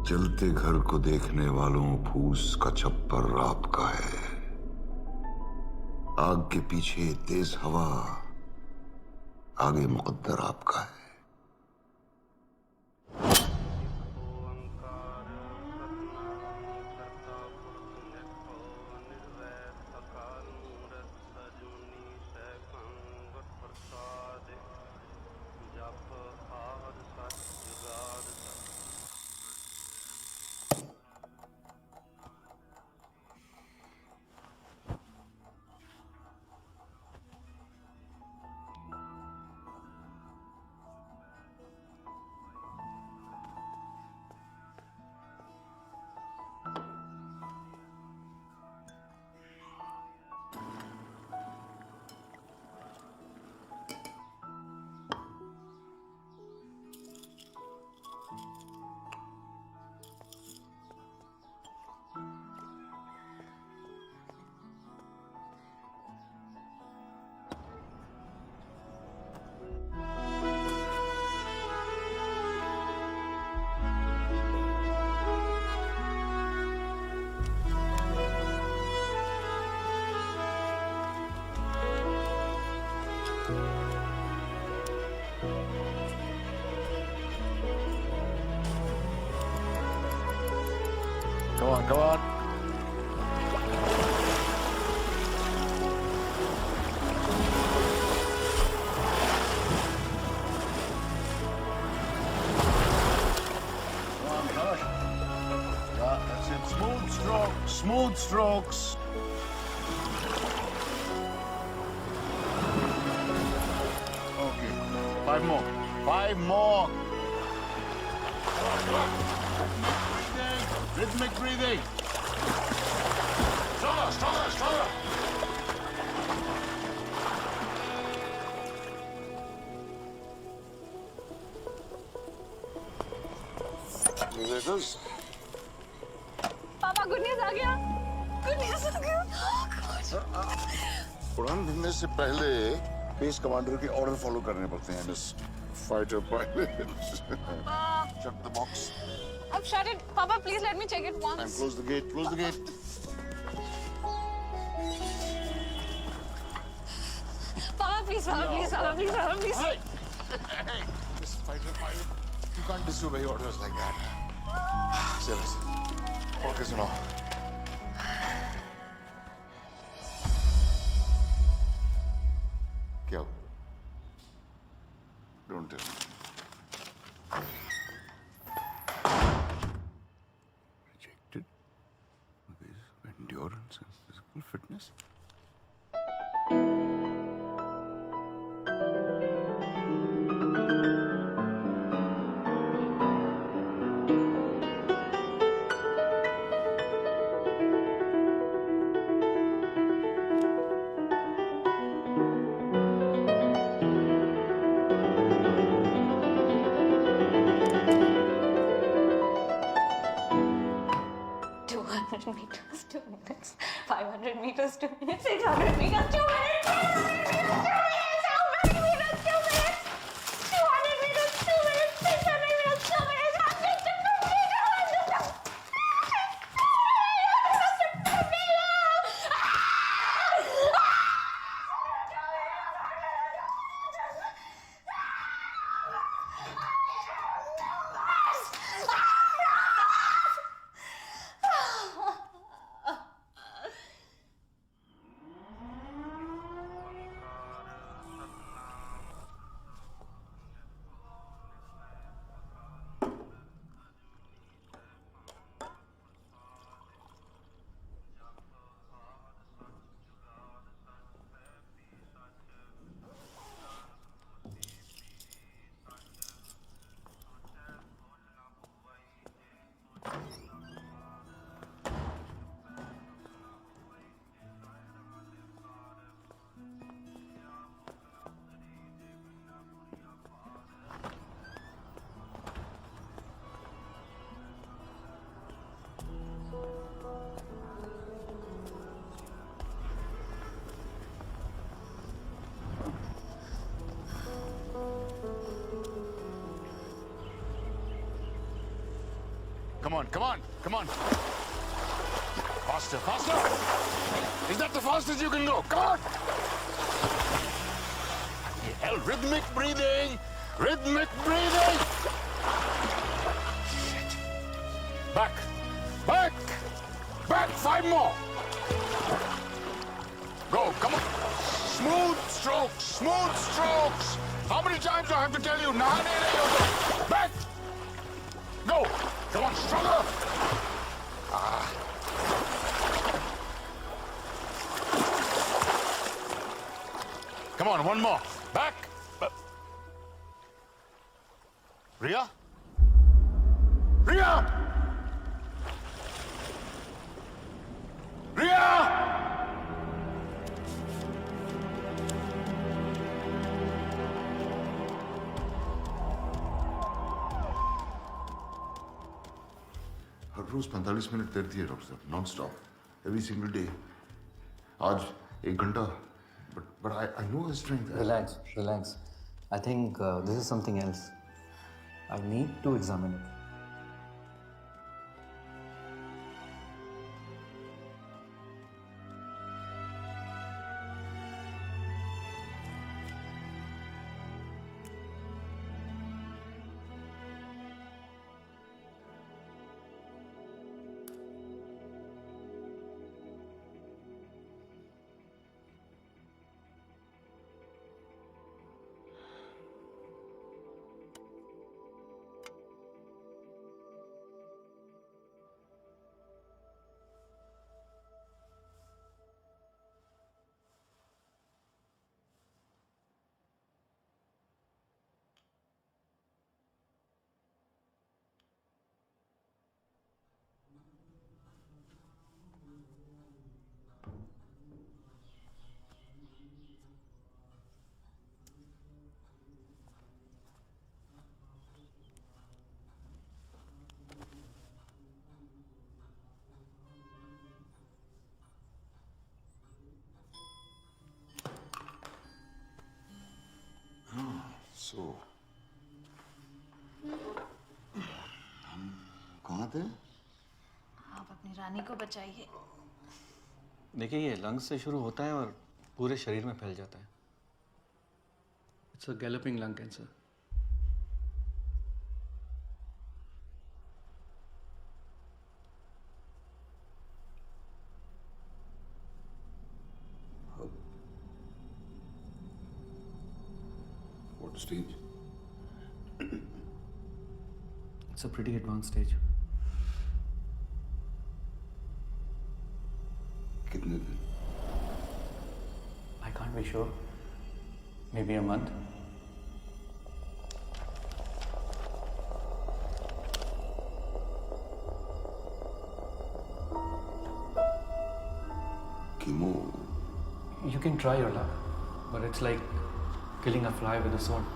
जलते घर को देखने वालों फूस का छप्पर आपका है। आग के पीछे तेज हवा, आगे मुकद्दर आपका है। Go on, go on. Go on, Josh. Yeah, that's it. Smooth strokes. Smooth strokes. Okay. 5 more. 5 more. Come on. Rhythmic breathing. Stronger, stronger, stronger. Musicians. पापा गुड न्यूज़ आ गया। गुड न्यूज़ आ गया। उड़ान भरने से पहले बेस कमांडर के order follow करने पड़ते हैं miss fighter pilot. Shut the box. I've shut it. Papa, please let me check it And once. close the gate. Close the gate. Papa, please, Papa, please, Papa, please, Papa, please. Hey! Hey! Miss Fighter Pilot, you can't disobey orders like that. Seriously. Okay, सुनो. क्या? Don't tell me. Rejected because of endurance and physical fitness. meters, 2 minutes. 500 meters, 2 minutes. 600 meters, 2 minutes. 700 meters, 2 minutes. How many meters? 2 minutes. 200 meters, 2 minutes. 600 meters, 2 minutes. 100 to 2 meters. Come on, come on, come on. Faster, faster. Is that the fastest you can go? Come on. Hell, rhythmic breathing. Rhythmic breathing. Shit. Back. Back. Back. 5 more. Go, come on. Smooth strokes. Smooth strokes. How many times do I have to tell you? Back. Go. Come on, stronger. Come on, one more. Back. Ria? Ria! Ria! Her rose 45 minute तैरती है doctor साहब, non stop, every single day. आज 1 घंटा, but I know her strength. Relax, relax. I think this is something else. I need to examine it. So, हम कहाँ थे? आप अपनी रानी को बचाइए. देखिए, ये लंग्स से शुरू होता है और पूरे शरीर में फैल जाता है. It's a galloping lung cancer. What stage? It's a pretty advanced stage. कितने दिन? I can't be sure. Maybe a month. Chemo. You can try your luck, but it's like killing a fly with a sword.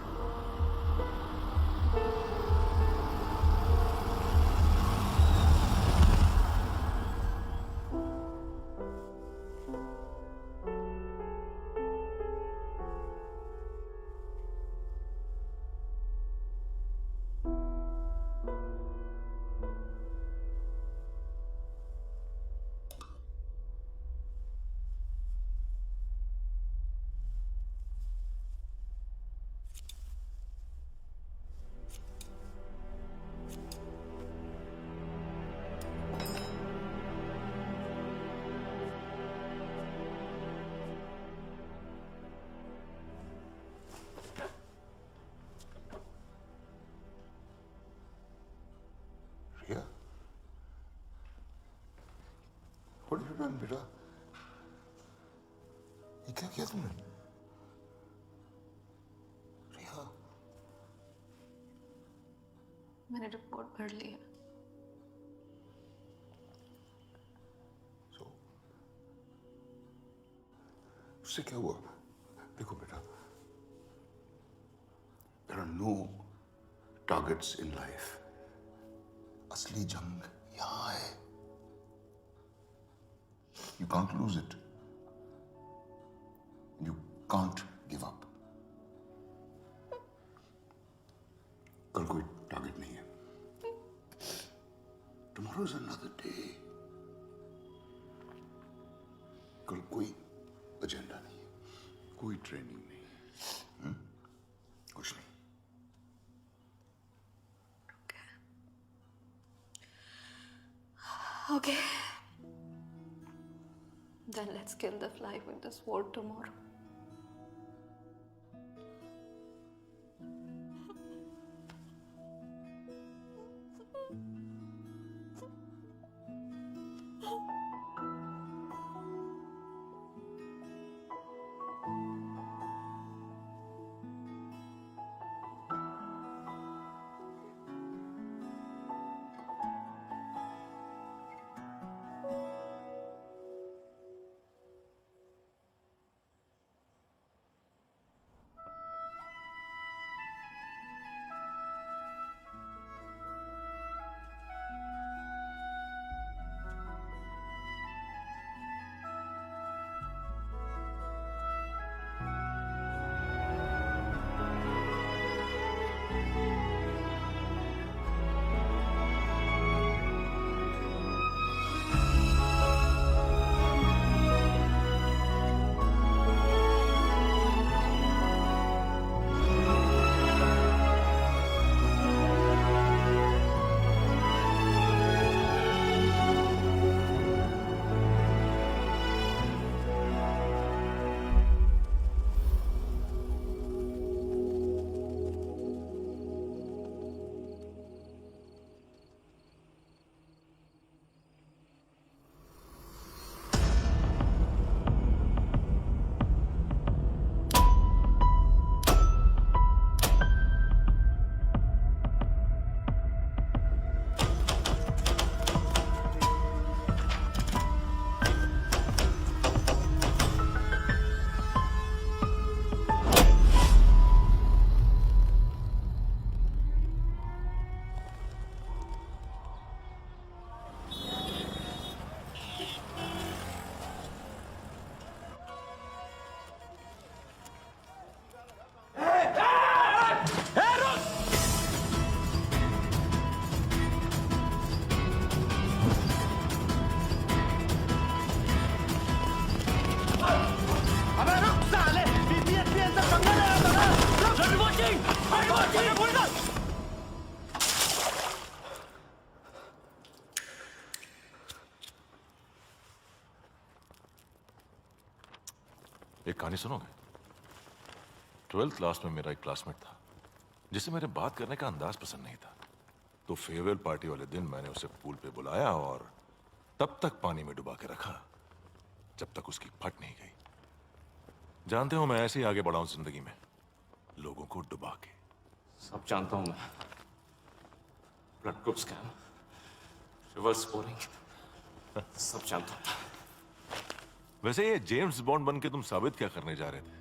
Ria? What have you done, बेटा? ये क्या किया तुमने? रिया? मैंने report पढ़ ली है. So, उससे क्या हुआ? देखो बेटा, there are no targets in life. असली जंग यहाँ है. You can't lose it. You can't give up. कल कोई टारगेट नहीं है. कोई ट्रेनिंग नहीं। कुछ नहीं। Okay. Then let's kill the fly with the sword tomorrow. एक कहानी सुनोगे? 12th क्लास में मेरा एक क्लासमेट था जिसे मेरे बात करने का अंदाज पसंद नहीं था। तो फेयरवेल पार्टी वाले दिन मैंने उसे पूल पे बुलाया और तब तक पानी में डुबा के रखा जब तक उसकी फट नहीं गई। जानते हो मैं ऐसे ही आगे बढ़ा हूं जिंदगी में, लोगों को डुबा के। सब जानता हूं मैं। Blood group scam, reverse scoring, सब जानता हूं। वैसे ये जेम्स बॉन्ड बन के तुम साबित क्या करने जा रहे थे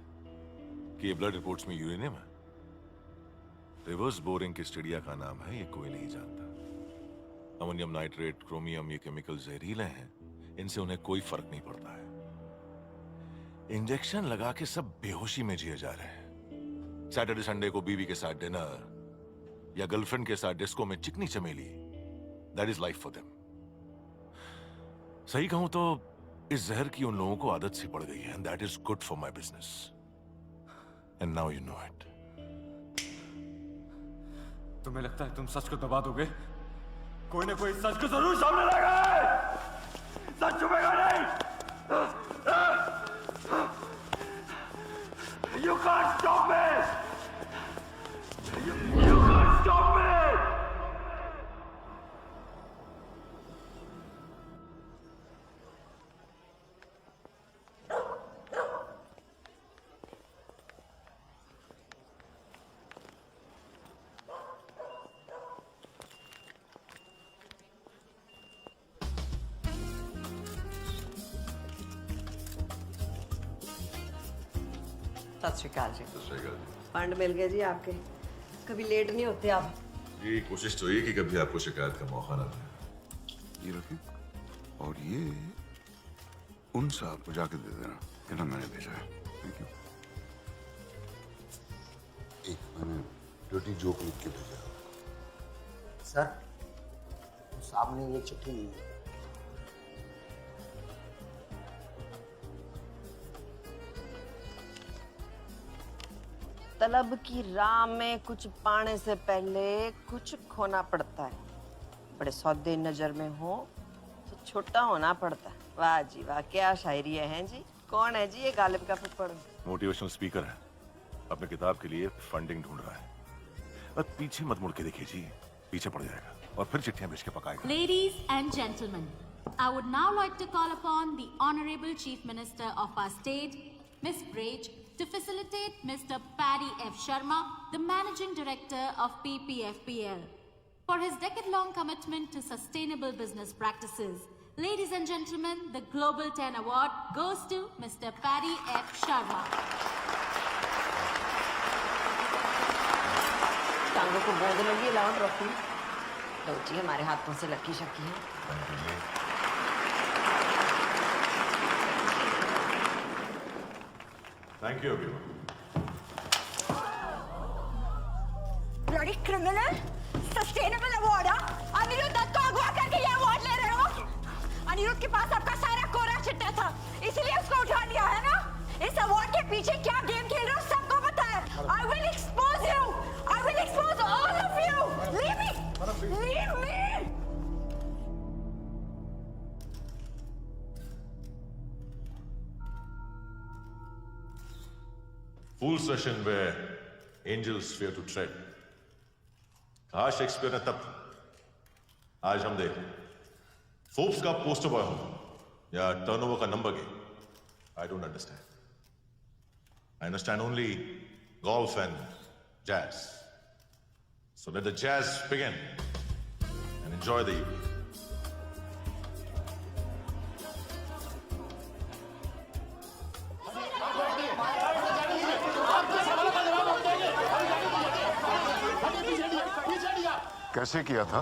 कि ये ब्लड रिपोर्ट्स में यूरेनियम है? रिवर्स बोरिंग की स्टडिया का नाम है, ये कोई नहीं जानता। अमोनियम नाइट्रेट, क्रोमियम, ये केमिकल जहरीले हैं, इनसे उन्हें कोई फर्क नहीं पड़ता है। इंजेक्शन लगा के सब बेहोशी में जिए जा रहे हैं। सैटरडे संडे को बीवी के साथ डिनर या गर्लफ्रेंड के साथ डिस्को में चिकनी चमेली, that is life for them. सही कहूं तो इस जहर की उन लोगों को आदत सी पड़ गई है, and that is good for my business, and now you know it. तुम्हें लगता है तुम सच को दबा दोगे? कोई ना कोई सच को जरूर सामने लाएगा। सच छुपेगा नहीं। You can't stop me. You can't stop me. सत श्रीकाल जी। फंड मिल गए जी आपके। कभी लेट नहीं होते आप। जी कोशिश तो ये कि कभी आपको शिकायत का मौका ना दे। ये रखें और ये उन साहब को जाके दे देना, कहना मैंने भेजा है। Thank you. एक मैंने ड्यूटी जोक लिख के भेजा। सर सामने ये चिट्ठी नहीं है। तलब की राह में कुछ पाने से पहले कुछ खोना पड़ता है। बड़े सौदे नजर में हो तो छोटा होना पड़ता है। वाह जी वाह, क्या शायरी है जी। कौन है जी ये गालिब का फुफड़? मोटिवेशनल स्पीकर है, अपने किताब के लिए फंडिंग ढूंढ रहा है। और पीछे मत मुड़ के देखिए जी, पीछे पड़ जाएगा और फिर चिट्ठियां भेज के पकाएगा। Ladies and gentlemen, I would now like to call upon the Honorable Chief Minister of our state, Ms. Braj, to facilitate Mr. Paddy F. Sharma, the Managing Director of PPFPL, for his decade-long commitment to sustainable business practices. Ladies and gentlemen, the Global 10 Award goes to Mr. Paddy F. Sharma. टांगों को बोझ लगी, लाओ trophy. लो जी, हमारे हाथों से लकी शकी है। Thank you everyone. Bloody criminal, sustainable award. Aniruddh Dutt को अगवा करके ये अवार्ड ले रहे हो? अनिरुद्ध के पास आपका सारा कोरा चिट्टा था, इसीलिए उसको उठा लिया है ना? इस अवार्ड के पीछे क्या गेम खेल रहे हो सबको पता है। I will expose you. I will expose all of you. Leave me. Leave me. Fool session where angels fear to tread. कहा शेक्सपियर ने तब, आज हम देख फोर्ब्स का पोस्टर बॉय हूं या टर्नओवर का number game. I don't understand. I understand only golf and jazz. So let the jazz begin and enjoy the evening. कैसे किया था?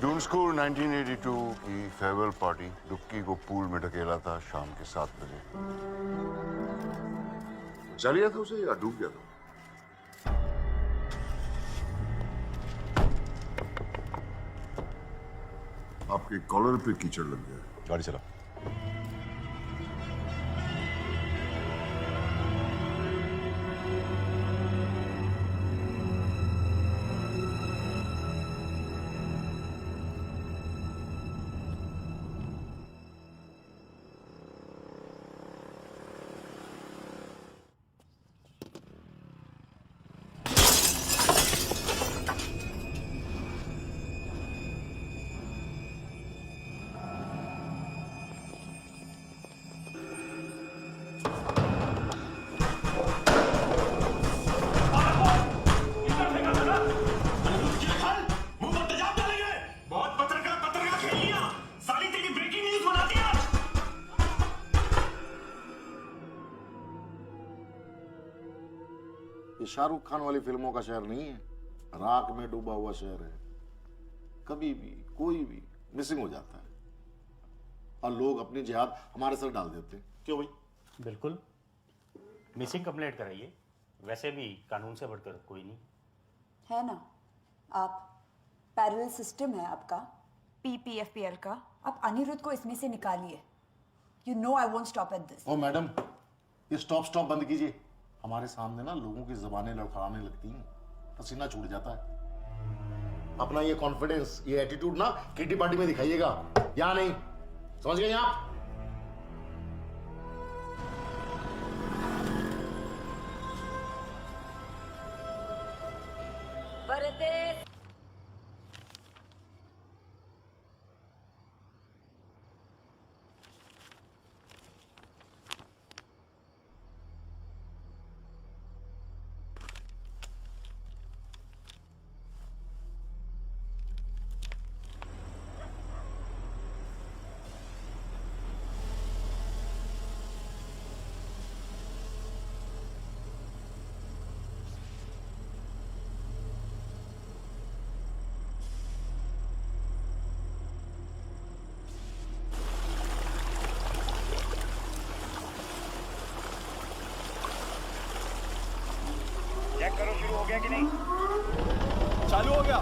जून स्कूल 1982 की फेयरवेल पार्टी, डुक्की को पूल में ढकेला था शाम के 7 बजे। चल गया था उसे या डूब गया था? आपके कॉलर पे कीचड़ लग गया। गाड़ी चला। ये शाहरुख खान वाली फिल्मों का शहर नहीं है, राख में डूबा हुआ शहर है। कभी भी कोई भी मिसिंग हो जाता है और लोग अपनी जिहाद हमारे सर डाल देते हैं। क्यों भाई? बिल्कुल, मिसिंग कंप्लेंट कराइए। वैसे भी कानून से बढ़कर कोई नहीं है ना। आप पैरेलल सिस्टम है आपका PPFPL का, आप अनिरुद्ध को इसमें से निकालिए। You know I won't stop at this. Oh madam, ये स्टॉप बंद कीजिए। हमारे सामने ना लोगों की जुबानें लड़खड़ाने लगती हैं, पसीना छूट जाता है। अपना ये कॉन्फिडेंस, ये एटीट्यूड ना किटी पार्टी में दिखाइएगा, या नहीं? समझ गए आप? चेक करो शुरू हो गया कि नहीं। चालू हो गया।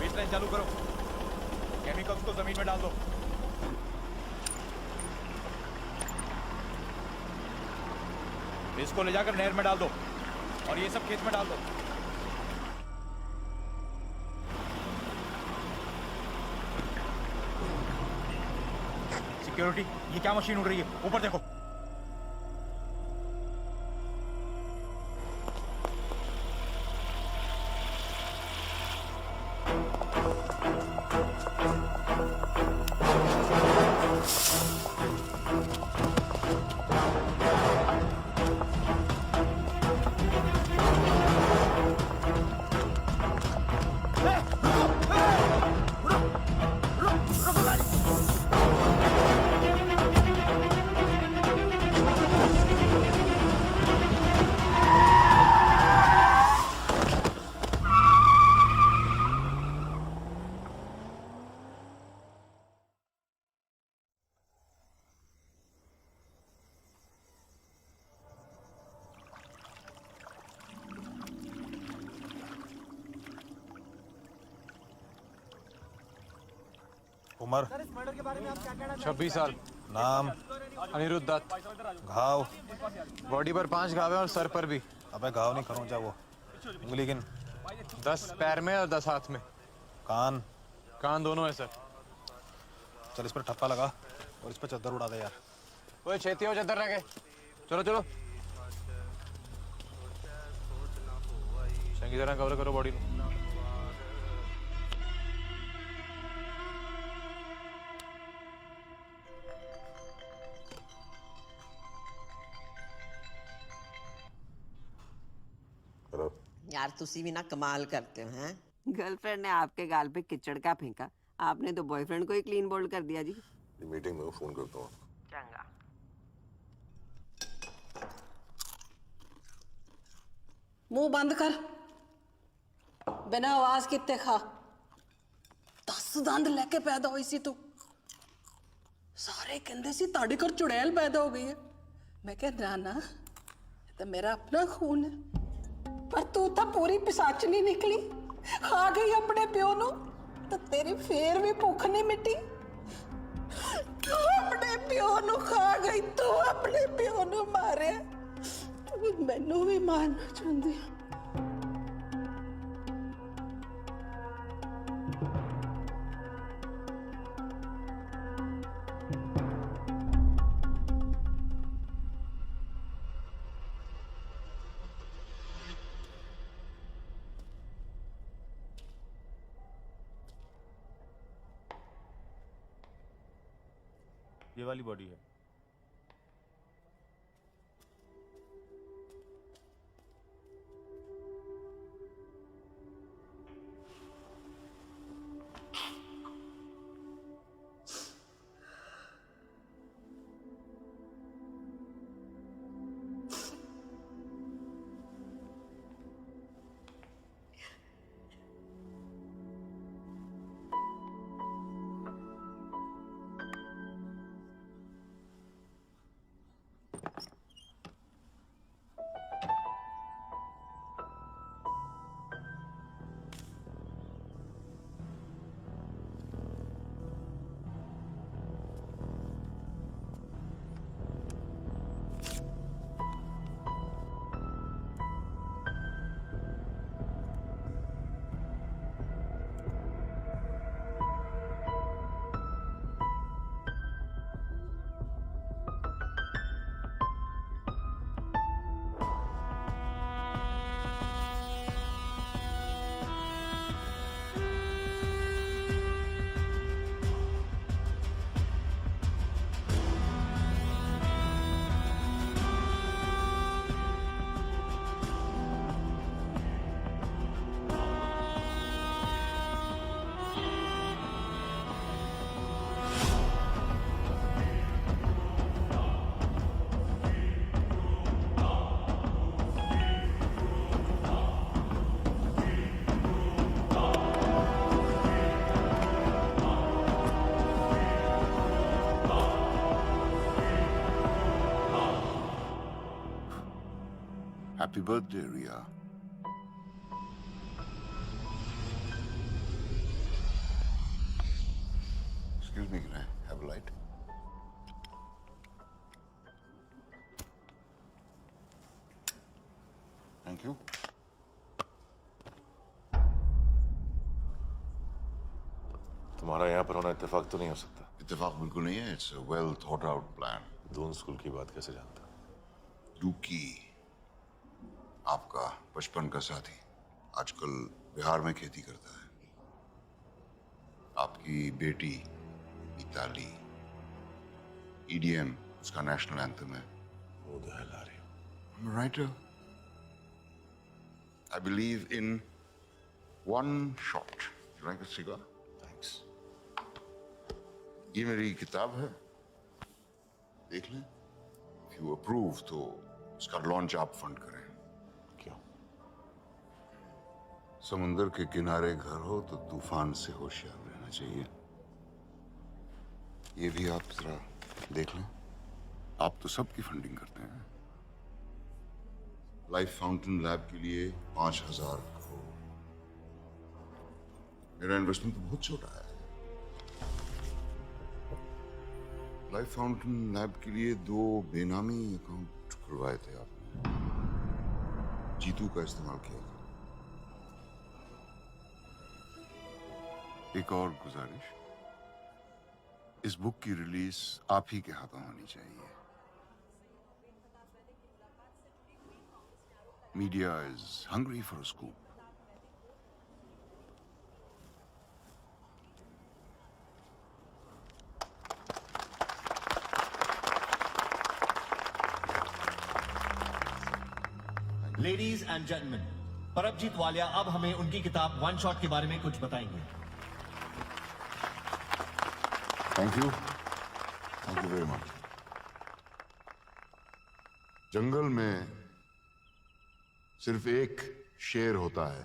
बेसलाइन चालू करो, केमिकल्स को जमीन में डाल दो। इसको ले जाकर नहर में डाल दो और ये सब खेत में डाल दो। सिक्योरिटी, ये क्या मशीन उड़ रही है? ऊपर देखो। उम्र 26 साल। नाम अनिरुद्ध दत्त। घाव बॉडी पर 5 घाव हैं और सर पर भी। अबे घाव नहीं खरोंचा वो उंगली गिन 10 पैर में और 10 हाथ में। कान कान दोनों है सर। चल इस पर ठप्पा लगा और इस पर चद्दर उड़ा दे यार। ओए छेती हो चद्दर रखे। चलो चलो चंगी तरह कवर करो बॉडी को। यार तुसी भी ना कमाल करते हो हैं। गर्लफ्रेंड ने आपके गाल पे किचड़ का फेंका, आपने तो बॉयफ्रेंड को ही क्लीन बोल्ड कर दिया जी। मीटिंग में फोन करता हूँ। चंगा। मुंह बंद कर, बिना आवाज किते खा। 10 दंद लेके पैदा हुई सी तू। सारे कहंदे सी ताड़े घर चुड़ैल पैदा हो गई है। मैं कह ना ये तो मेरा अपना खून है, पर तू तो पूरी पिसाचनी निकली। खा गई अपने प्यो नु तो तेरी फेर भी भुख नहीं मिटी। तू अपने प्यो नु खा गई, तू अपने प्यो नु मारे, तू मैनू भी मारना चाहती। ये वाली बॉडी है। Happy birthday, Ria. Excuse me, can I have a light? Thank you. तुम्हारा यहाँ पर होना इत्तेफाक तो नहीं हो सकता। इत्तेफाक बिल्कुल नहीं है। It's a well thought out plan. Doon school की बात कैसे जानता? डूकी, आपका बचपन का साथी, आजकल बिहार में खेती करता है। आपकी बेटी इताली, EDM उसका नेशनल एंथम है। वो the hell are you? I'm a writer. I believe in one shot. You like a cigar? Thanks. ये मेरी किताब है, देख लें। If you approve तो इसका लॉन्च आप फंड करें। क्यों? समुंदर के किनारे घर हो तो तूफान से होशियार रहना चाहिए। ये भी आप जरा देख लें। आप तो सबकी फंडिंग करते हैं। लाइफ फाउंटेन लैब के लिए 5,000 करोड़। मेरा इन्वेस्टमेंट तो बहुत छोटा है। लाइफ फाउंटेन लैब के लिए 2 बेनामी अकाउंट खुलवाए थे आपने। जीतू का इस्तेमाल किया था। एक और गुजारिश, इस बुक की रिलीज आप ही के हाथों होनी चाहिए। Media is hungry for a scoop. Ladies and gentleman, Paramjeet Walia अब हमें उनकी किताब वन शॉट के बारे में कुछ बताएंगे। Thank you very much. जंगल में सिर्फ एक शेर होता है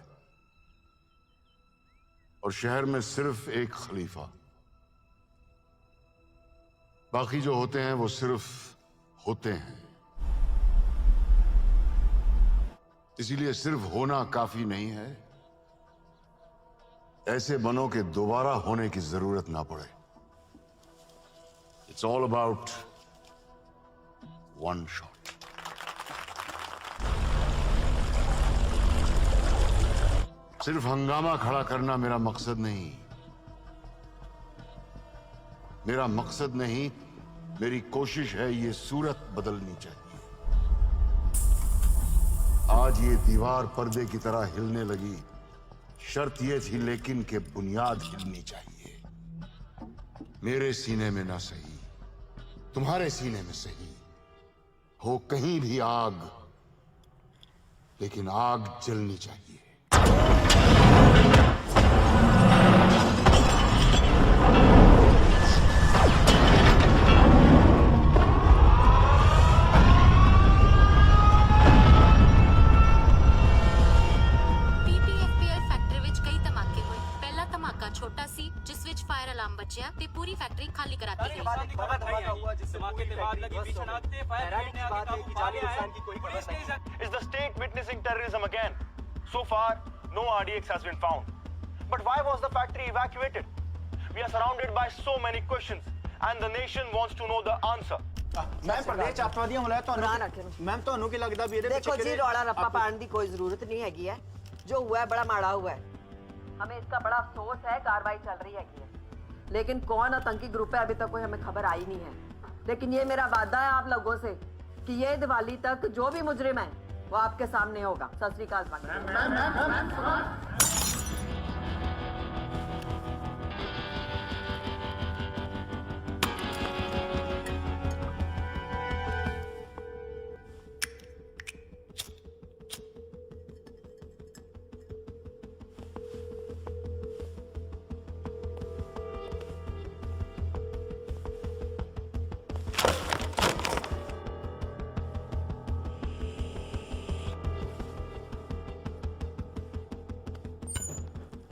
और शहर में सिर्फ एक खलीफा। बाकी जो होते हैं वो सिर्फ होते हैं। इसीलिए सिर्फ होना काफी नहीं है, ऐसे बनो के दोबारा होने की जरूरत ना पड़े। It's all about one shot. सिर्फ हंगामा खड़ा करना मेरा मकसद नहीं। मेरा मकसद नहीं, मेरी कोशिश है ये सूरत बदलनी चाहिए। आज ये दीवार पर्दे की तरह हिलने लगी, शर्त ये थी लेकिन कि बुनियाद हिलनी चाहिए। मेरे सीने में ना सही, तुम्हारे सीने में सही हो कहीं भी आग, लेकिन आग जलनी चाहिए। पूरी फैक्ट्री खाली कराती गई। Is the state witnessing terrorism again? So far, no RDX has been found. But why was the factory evacuated? We are surrounded by so many questions, and the nation wants to know the answer. Ma'am प्रदेश आतंकवादियों हमला तो ma'am ਤੁਹਾਨੂੰ ਕੀ ਲੱਗਦਾ ਵੀ ਇਹਦੇ देखो जी रौला रप्पा पाने की कोई जरूरत नहीं हैगी है। जो हुआ है बड़ा माड़ा हुआ है। हमें इसका बड़ा अफसोस है। कार्रवाई चल रही है लेकिन कौन आतंकी ग्रुप है अभी तक कोई हमें खबर आई नहीं है। लेकिन ये मेरा वादा है आप लोगों से कि ये दिवाली तक जो भी मुजरिम है वो आपके सामने होगा। सत श्री अकाल।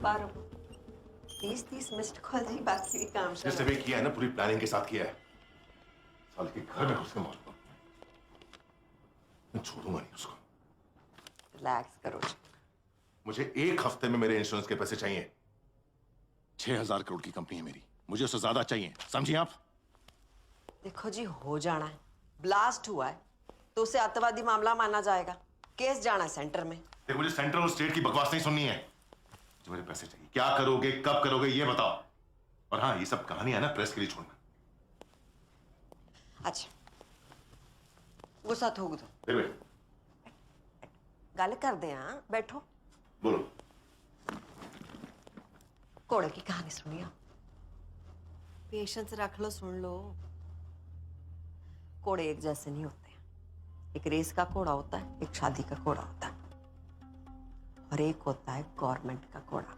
बारह 30 मिस्ड कॉल थी, बाकी भी काम जैसे भी किया है ना, पूरी प्लानिंग के साथ किया है। साल के घर में घुस के मारूंगा, मैं छोड़ूंगा नहीं उसको। रिलैक्स करो। मुझे 1 हफ्ते में मेरे इंश्योरेंस के पैसे चाहिए। 6,000 करोड़ की कंपनी है मेरी, मुझे उससे ज्यादा चाहिए, समझिए आप? देखो जी हो जाना है। ब्लास्ट हुआ है तो उसे आतंकवादी मामला माना जाएगा। केस जाना सेंटर में। देखो मुझे सेंट्रल और स्टेट की बकवास नहीं सुननी है। जो मेरे पैसे चाहिए, क्या करोगे, कब करोगे, ये बताओ। और हाँ, ये सब कहानी है ना, प्रेस के लिए छोड़ना। अच्छा, गुस्सा थूक दो, फिर वे, गल कर दे। हाँ बैठो, बोलो। घोड़े की कहानी सुनिए। पेशेंस रख लो, सुन लो। घोड़े एक जैसे नहीं होते। एक रेस का घोड़ा होता है, एक शादी का घोड़ा होता है, और एक होता है गवर्नमेंट का घोड़ा,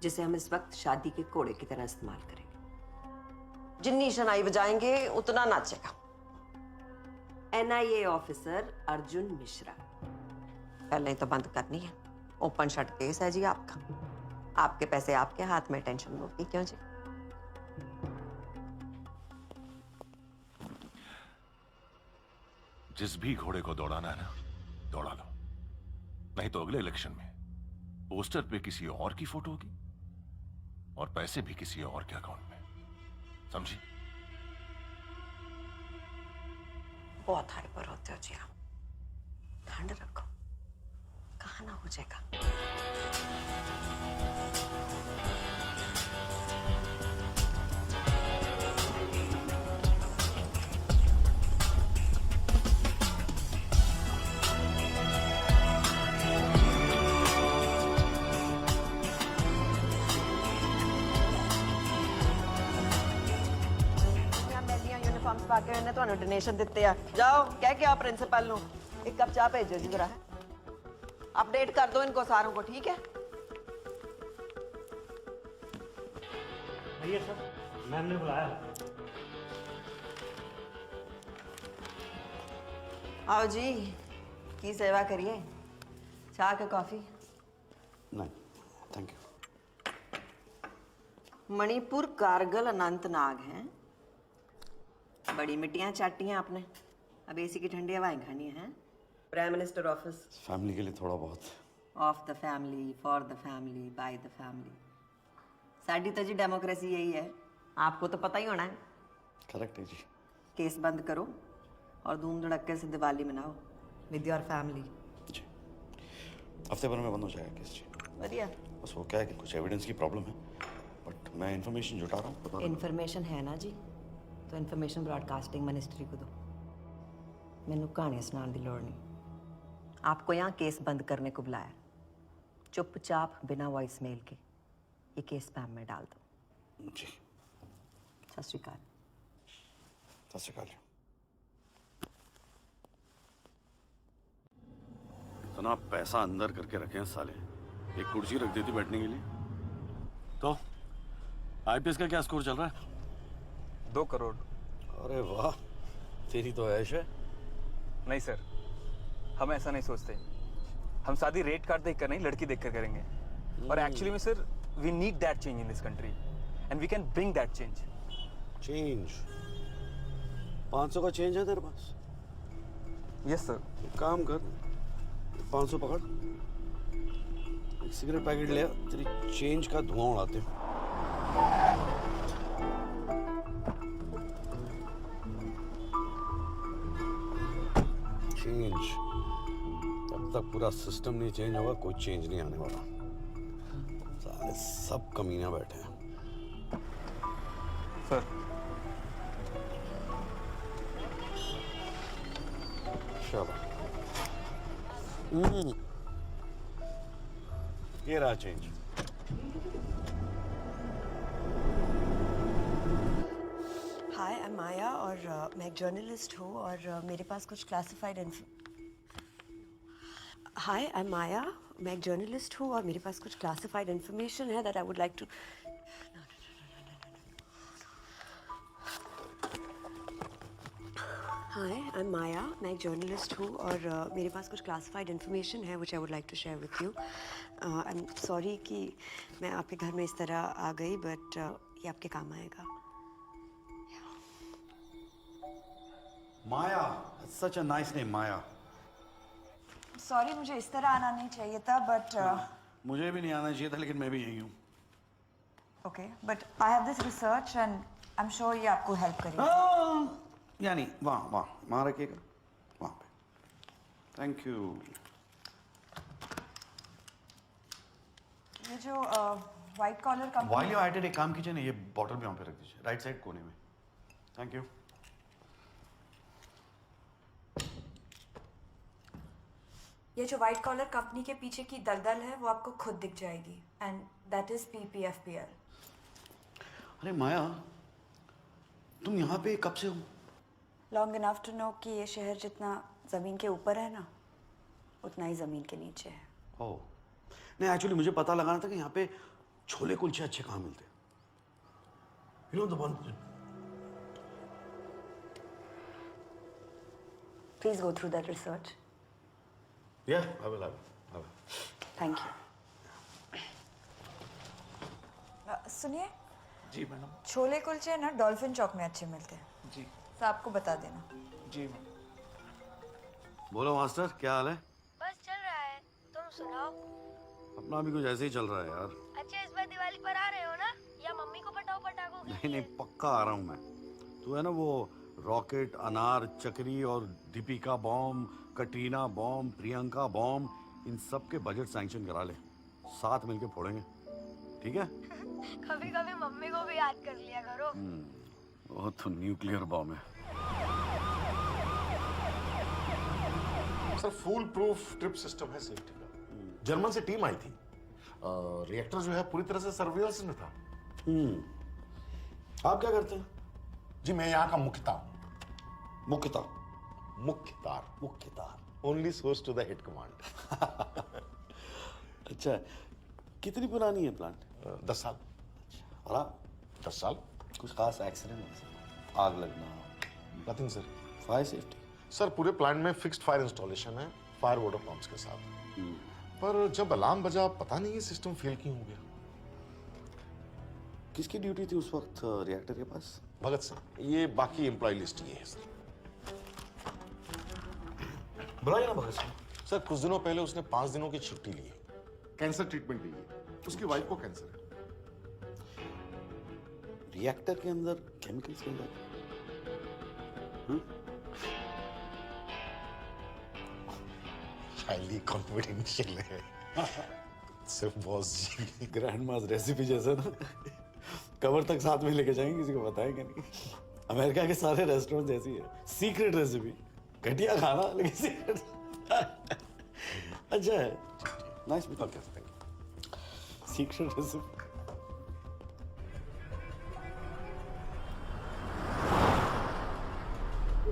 जिसे हम इस वक्त शादी के घोड़े की तरह इस्तेमाल करेंगे। जितनी शनाई बजाएंगे उतना नाचेगा। NIA officer Arjun Mishra. पहले तो बंद करनी है। ओपन शट केस है जी आपका। आपके पैसे आपके हाथ में, टेंशन होगी क्यों जी? जिस भी घोड़े को दौड़ाना है ना, दौड़ा लो। नहीं तो अगले इलेक्शन में पोस्टर पे किसी और की फोटो होगी और पैसे भी किसी और के अकाउंट में। समझी? बहुत हाइपर होते हो जी आप। ठंड रखो, कहा ना हो जाएगा। पाके इन्हें तो डोनेशन दिते आ। जाओ कह के आप प्रिंसिपल नु एक कप चाय भेजो जी जरा। अपडेट कर दो इनको सारों को, ठीक है? भैया सर, मैम ने बुलाया। आओ जी, की सेवा करिए। चाय के कॉफी? नहीं थैंक यू। मणिपुर, कारगिल, अनंतनाग हैं। बड़ी मिट्टियां चाटी हैं आपने। अब एसी की ठंडी हवाएं खानी है। Prime minister office. फैमिली के लिए थोड़ा बहुत। Of the family, for the family, by the family. साडी तो जी डेमोक्रेसी यही है, आपको तो पता ही होना है। करेक्ट है जी। केस बंद करो और धूम धड़क्के से दिवाली मनाओ विद योर फैमिली। जी, हफ्ते भर में बंद हो जाएगा केस जी। बढ़िया। बस वो क्या है कि कुछ एविडेंस की प्रॉब्लम है, बट मैं इन्फॉर्मेशन जुटा रहा हूँ। इन्फॉर्मेशन है ना जी, तो इन्फॉर्मेशन ब्रॉडकास्टिंग मिनिस्ट्री को दो। मैनू कहानी सुनाने की लोड़ नहीं। आपको यहाँ केस बंद करने को बुलाया। चुपचाप बिना वॉइस मेल के ये केस स्पैम में डाल दो। जी। सत श्री अकाल। सत श्री अकाल। इतना पैसा अंदर करके रखे हैं साले, एक कुर्सी रख देती बैठने के लिए। तो IPS का क्या स्कोर चल रहा है? 2 करोड़। अरे वाह, तेरी तो ऐश है। नहीं सर, हम ऐसा नहीं सोचते। हम शादी रेट कार्ड देख कर नहीं, लड़की देख कर करेंगे। और एक्चुअली में sir, we need that change in this country and we can bring that change. Change? 500 का चेंज है तेरे पास? Yes sir. एक काम कर, 500 पकड़, एक सिगरेट पैकेट ले आ, तेरी चेंज का धुआं उड़ाते हैं। चेंज? जब तक पूरा सिस्टम नहीं चेंज होगा कोई चेंज नहीं आने वाला। साले सब कमीना बैठे हैं। सर चलो, ये रहा चेंज। हाय, आई एम माया और मैं एक जर्नलिस्ट हूँ और मेरे पास कुछ क्लासिफाइड इन्फॉर्मेशन है that I would like to. Hi, I am Maya, मैं एक जर्नलिस्ट हूँ और मेरे पास कुछ क्लासिफाइड इन्फॉर्मेशन है which I would like to share with you. I am sorry कि मैं आपके घर में इस तरह आ गई, बट ये आपके काम आएगा। Maya, such a nice name, Maya. Sorry, मुझे इस तरह आना नहीं चाहिए था, बट मुझे भी नहीं आना चाहिए था, लेकिन मैं भी यही हूँ। Okay, but I have this research and I am sure ये आपको हेल्प करेगा। यानी वहाँ रखिएगा, वहाँ पे। Thank you. ये जो white collar company while you at it, एक काम कीजिए ना, ये बॉटल भी वहाँ पे रख दीजिए, राइट साइड कोने में। Thank you. ये जो व्हाइट कॉलर कंपनी के पीछे की दलदल है वो आपको खुद दिख जाएगी एंड दैट इज PPFPL। अरे माया, तुम यहाँ पे कब से हो? लॉन्ग इनफ टू नो कि ये शहर जितना ज़मीन के ऊपर है ना उतना ही ज़मीन के नीचे है। ओह नहीं, एक्चुअली मुझे पता लगाना था कि यहाँ पे छोले कुलचे अच्छे कहाँ मिलते हैं। You know the one. Please go through that research. Yeah, I will. Thank you. सुनिए जी मैडम। छोले कुलचे ना डॉल्फिन चौक में अच्छे मिलते हैं जी। तो आपको बता देना। जी। बोलो मास्टर, क्या हाल है? बस चल रहा है, तुम सुनाओ। अपना भी कुछ ऐसे ही चल रहा है यार। अच्छा इस बार दिवाली पर आ रहे हो ना, या मम्मी को पटाओ पटाखों के नहीं लिए? नहीं, पक्का आ रहा हूँ मैं। तू है ना वो रॉकेट, अनार, चक्री और Deepika bomb, Katrina bomb, Priyanka bomb, इन सब के बजट सैंक्शन करा ले, साथ मिलके फोड़ेंगे, ठीक है? कभी कभी मम्मी को भी याद कर लिया करो। वो तो न्यूक्लियर बॉम्ब है। Sir full proof trip system है सेफ्टी का। जर्मन से टीम आई थी, रिएक्टर जो है पूरी तरह से सर्विलेंस में था। आप क्या करते हैं? जी मैं यहाँ का Mukhtar. Only source to the head command. अच्छा, कितनी पुरानी है प्लांट? 10 साल। और आप? 10 साल। कुछ खास एक्सीडेंट, आग लगना? Nothing sir. Fire safety? Sir पूरे प्लांट में फिक्स्ड फायर इंस्टॉलेशन है, फायर वाटर पंप्स के साथ। पर जब अलार्म बजा पता नहीं ये सिस्टम फेल क्यों हो गया। किसकी ड्यूटी थी उस वक्त रिएक्टर के पास? भगत सिंह। ये बाकी एम्प्लॉय लिस्ट ये है सर। बुलाइए ना भगत सिंह। सर कुछ दिनों पहले उसने 5 दिनों की छुट्टी ली है, कैंसर ट्रीटमेंट ली है। उसकी वाइफ को कैंसर है। रिएक्टर के अंदर केमिकल्स मिल जाते हैं? हाईली कॉन्फिडेंशियल है। सिर्फ बॉस जी। ग्रैंड मास रेसिपी जैसा ना, कवर तक साथ में लेके जाएंगे, किसी को बताएंगे नहीं। अमेरिका के सारे रेस्टोरेंट ऐसी है, सीक्रेट रेसिपी, घटिया खाना लेकिन सीक्रेट। अच्छा है, nice meeting. Secret recipe.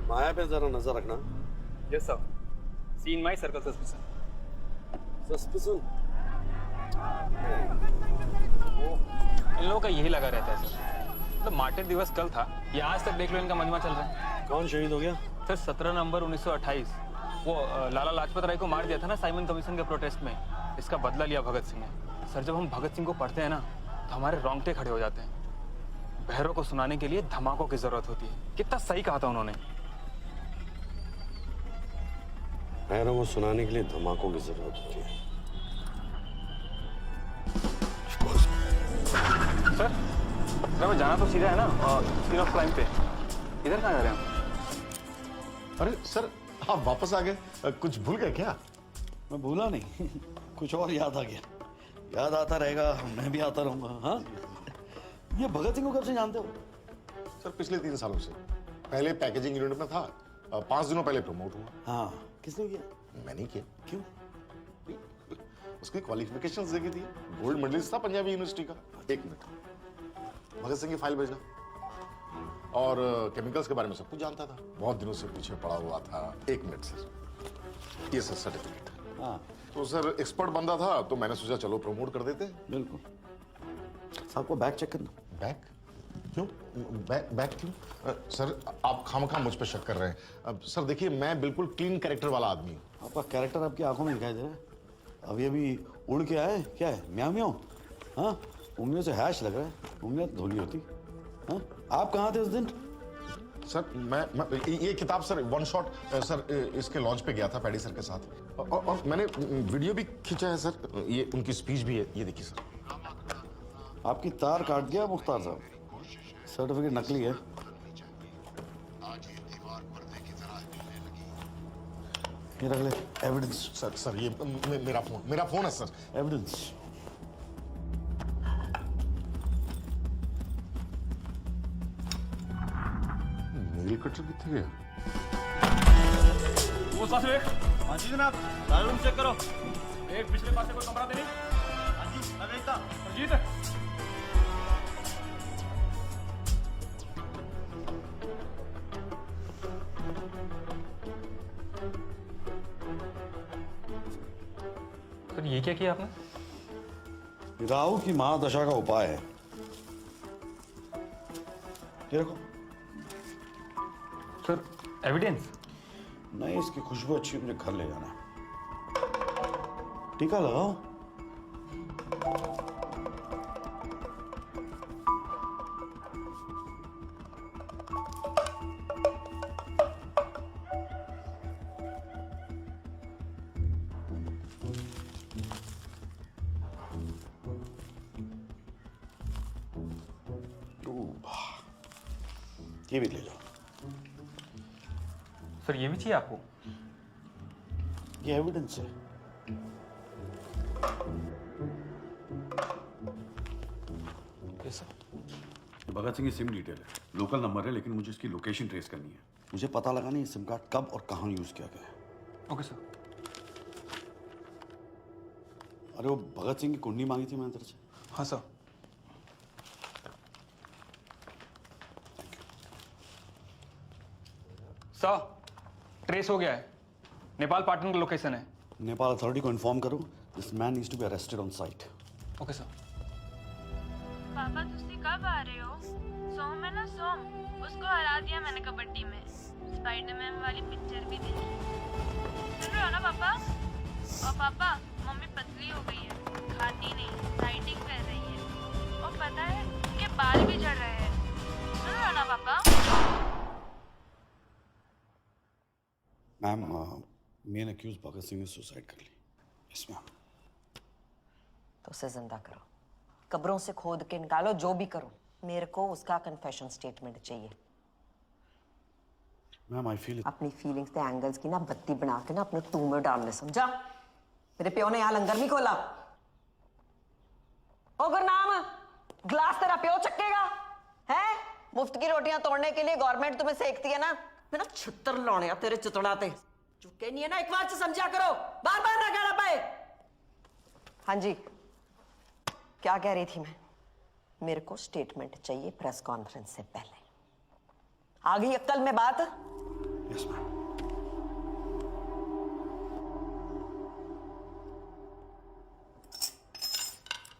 Maya पे जरा नजर रखना। Yes sir. See in my circle suspicion. इन लोगों का यही लगा रहता है सर। मतलब मार्टिर दिवस कल था, ये आज तक देख लो इनका मजमा चल रहा है। कौन शहीद हो गया? सर 17 नवंबर 1928 वो लाला लाजपत राय को मार दिया था ना साइमन कमीशन के प्रोटेस्ट में। इसका बदला लिया भगत सिंह ने। सर जब हम भगत सिंह को पढ़ते हैं ना तो हमारे रोंगटे खड़े हो जाते हैं। बहरों को सुनाने के लिए धमाकों की जरूरत होती है। कितना सही कहा था उन्होंने। बहरों को सुनाने के लिए धमाकों की जरूरत होती है। सर मैं जाना तो सीधा है ना सीन ऑफ क्राइम पे। इधर कहाँ जा रहे हैं? अरे सर आप वापस आ गए, कुछ भूल गए क्या? मैं भूला नहीं, कुछ और याद आ गया। याद आता रहेगा, मैं भी आता रहूंगा। हाँ, ये भगत सिंह को कब से जानते हो? सर पिछले 3 सालों से। पहले पैकेजिंग यूनिट में था, 5 दिनों पहले प्रमोट हुआ। हाँ, किसने किया? मैंने किया। क्यों? उसकी क्वालिफिकेशंस देखी थी, गोल्ड मेडलिस्ट था पंजाबी यूनिवर्सिटी का। 1 मिनट, भगत सिंह की फाइल भेजना। और केमिकल्स के बारे में सब कुछ जानता था, बहुत दिनों से पीछे पड़ा हुआ था। 1 मिनट सर, ये सर सर्टिफिकेट। हाँ तो सर एक्सपर्ट बंदा था तो मैंने सोचा चलो प्रमोट कर देते। बिल्कुल। सबको बैग चेक करना। बैग क्यों? बैग क्यों? सर आप खामखा मुझ पर शक कर रहे हैं। सर देखिए मैं बिल्कुल क्लीन कैरेक्टर वाला आदमी हूँ। आपका कैरेक्टर आपकी आंखों में दिखाई दे रहा है। अब ये भी उड़ के आए, क्या है म्याऊ म्याऊ? हाँ, उंगलियों से हैश लग रहा है, उंगलियां तो धोली होती। हाँ, आप कहाँ थे उस दिन? सर मैं ये किताब सर 1 शॉट सर इसके लॉन्च पे गया था पैडी सर के साथ। और मैंने वीडियो भी खींचा है सर, ये उनकी स्पीच भी है, ये देखिए सर। आपकी तार काट दिया मुख्तार साहब, सर्टिफिकेट नकली है। ये रख ले एविडेंस। सर ये मेरा फोन है सर। एविडेंस इंस्पेक्टर कितने गया? वो पास एक। हाँ जी जनाब, सारा रूम चेक करो। एक पिछले पास से कोई कमरा दे नहीं। हाँ जी, मैं देखता। अजीत सर, ये क्या किया आपने? राहु की महादशा का उपाय है। ये रखो। Sir, evidence? नहीं, इसकी खुशबू अच्छी, मुझे घर ले जाना है। टीका लगाओ। ये भी ले जाओ। सर, ये भी चाहिए आपको? ये एविडेंस है। भगत सिंह की सिम डिटेल है, लोकल नंबर है, लेकिन मुझे इसकी लोकेशन ट्रेस करनी है। मुझे पता लगाना है सिम कार्ड कब और कहाँ यूज किया गया है। Okay sir. अरे वो भगत सिंह की कुंडली मांगी थी मैंने तेरे से। हाँ सर। सर, ट्रेस हो गया है। नेपाल पाटन का लोकेशन है। नेपाल अथॉरिटी को इन्फॉर्म करो, this man needs to be arrested on site. Okay sir. पापा तुसी कब आ रहे हो? सोम है ना, सोम, उसको हरा दिया मैंने कबड्डी में। स्पाइडरमैन वाली पिक्चर भी देखी। सुन रहे हो ना पापा? और पापा, मम्मी पतली हो गई है, खाती नहीं, डाइटिंग कर रही है। और पता है, उनके बाल भी झड़ रहे हैं। सुन रहे हो ना पापा? Ma'am, main accused Bhagat Singh ने सुसाइड कर ली। Yes ma'am. तो उसे जिंदा करो, कब्रों से खोद के निकालो, जो भी करो, मेरे को उसका कन्फेशन स्टेटमेंट चाहिए। मैम, आई फील अपनी फीलिंग्स के एंगल्स की ना बत्ती बना के ना अपने टू में डालने, समझा? मेरे प्यो ने यहाँ लंगर नहीं खोला। ओ गुरनाम, ग्लास तेरा प्यो चक्केगा है? मुफ्त की रोटियां तोड़ने के लिए गवर्नमेंट तुम्हें सेकती है ना। मैं ना छितर लाने तेरे चितड़ाते चुके नहीं है ना, एक बार से समझा करो, बार बार ना कहना पाए। हाँ जी, क्या कह रही थी मैं? मेरे को स्टेटमेंट चाहिए प्रेस कॉन्फ्रेंस से पहले। आ गई अक्ल में बात? Yes ma'am.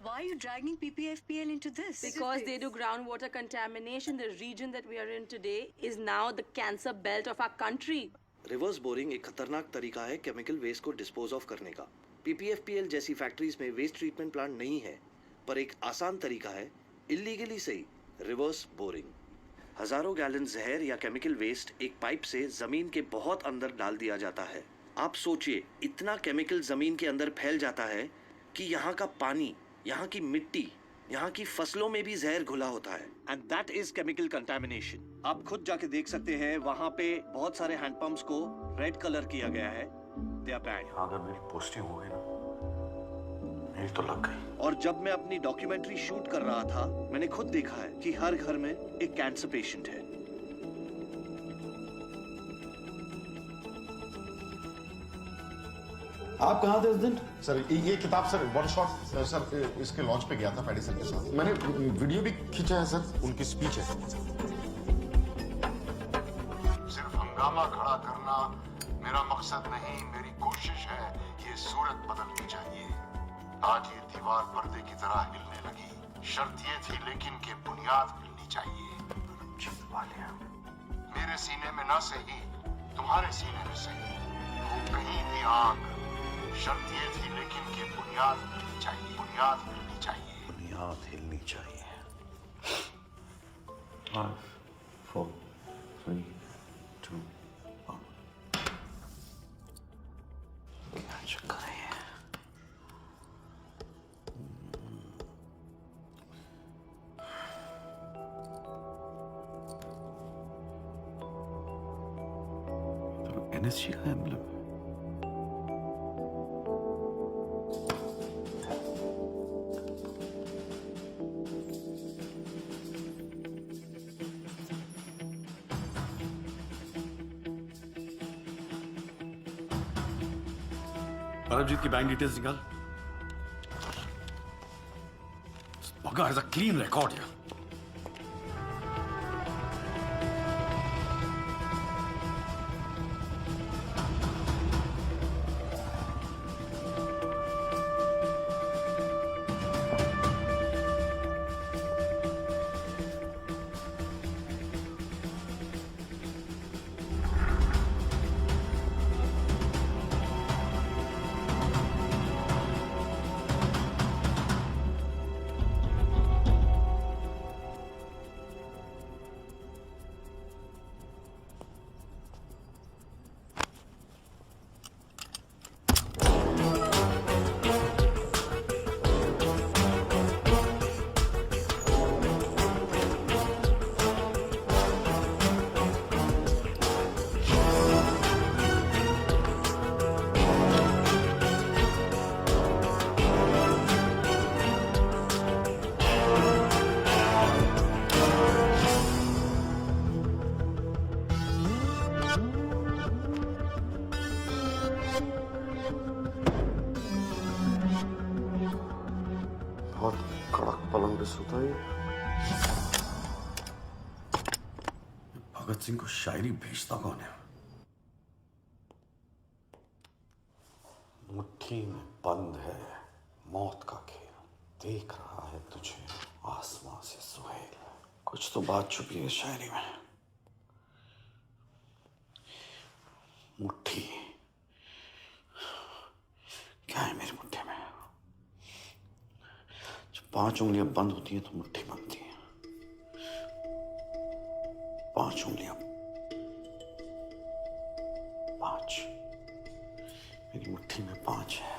Why are you dragging PPFPL into this? Because they do groundwater contamination. The region that we are in today is now the cancer belt of our country. Reverse boring एक खतरनाक तरीका है chemical waste को dispose of करने का। पीपीएफपीएल जैसी factories में waste treatment plant नहीं है, पर एक आसान तरीका है, इल्लीगली सही, रिवर्स बोरिंग। हजारों गैलन जहर या केमिकल वेस्ट एक पाइप से जमीन के बहुत अंदर डाल दिया जाता है। आप सोचिए, इतना केमिकल जमीन के अंदर फैल जाता है कि यहाँ का पानी, यहाँ की मिट्टी, यहाँ की फसलों में भी जहर घुला होता है। And that is chemical contamination. आप खुद जाके देख सकते हैं, वहाँ पे बहुत सारे हैंडपंप्स को रेड कलर किया गया है। They are bad. अगर मेरी पोस्टिंग हो गई ना, मेरी तो लग गई। और जब मैं अपनी डॉक्यूमेंट्री शूट कर रहा था, मैंने खुद देखा है कि हर घर में एक कैंसर पेशेंट है। आप कहाँ थे उस दिन? सर ये किताब सर वन शॉट सर इसके लॉन्च पे गया था पैडी सर के साथ। मैंने वीडियो भी खींचा है सर, उनकी स्पीच है। सिर्फ हंगामा खड़ा करना मेरा मकसद नहीं, मेरी कोशिश है ये सूरत बदलनी चाहिए। आज ये दीवार पर्दे की तरह हिलने लगी, शर्त ये थी लेकिन कि बुनियाद हिलनी चाहिए। वालिया, मेरे सीने में ना सही, तुम्हारे सीने में सही, वो कहीं भी आग। शर्त ये थी लेकिन कि बुनियाद हिलनी चाहिए, बुनियाद हिलनी चाहिए, बुनियाद हिलनी चाहिए। 5, 4, 3, 2, 1। क्या चक्कर है? तो एनएसजी का एम्ब्लम है। परमजीत की बैंक डिटेल्स निकाल। Bugger has a clean record here. बहुत कड़क पलंग पे सोता है। भगत सिंह को शायरी भेजता कौन है? मुट्ठी में बंद है मौत का खेल, देख रहा है तुझे आसमां से सुहेल। कुछ तो बात छुपी है शायरी में। मुट्ठी क्या है मेरी मुट्ठी में? जब 5 उंगलियां बंद होती हैं तो मुट्ठी बनती है। 5 उंगलियां, 5। मेरी मुट्ठी में 5 है।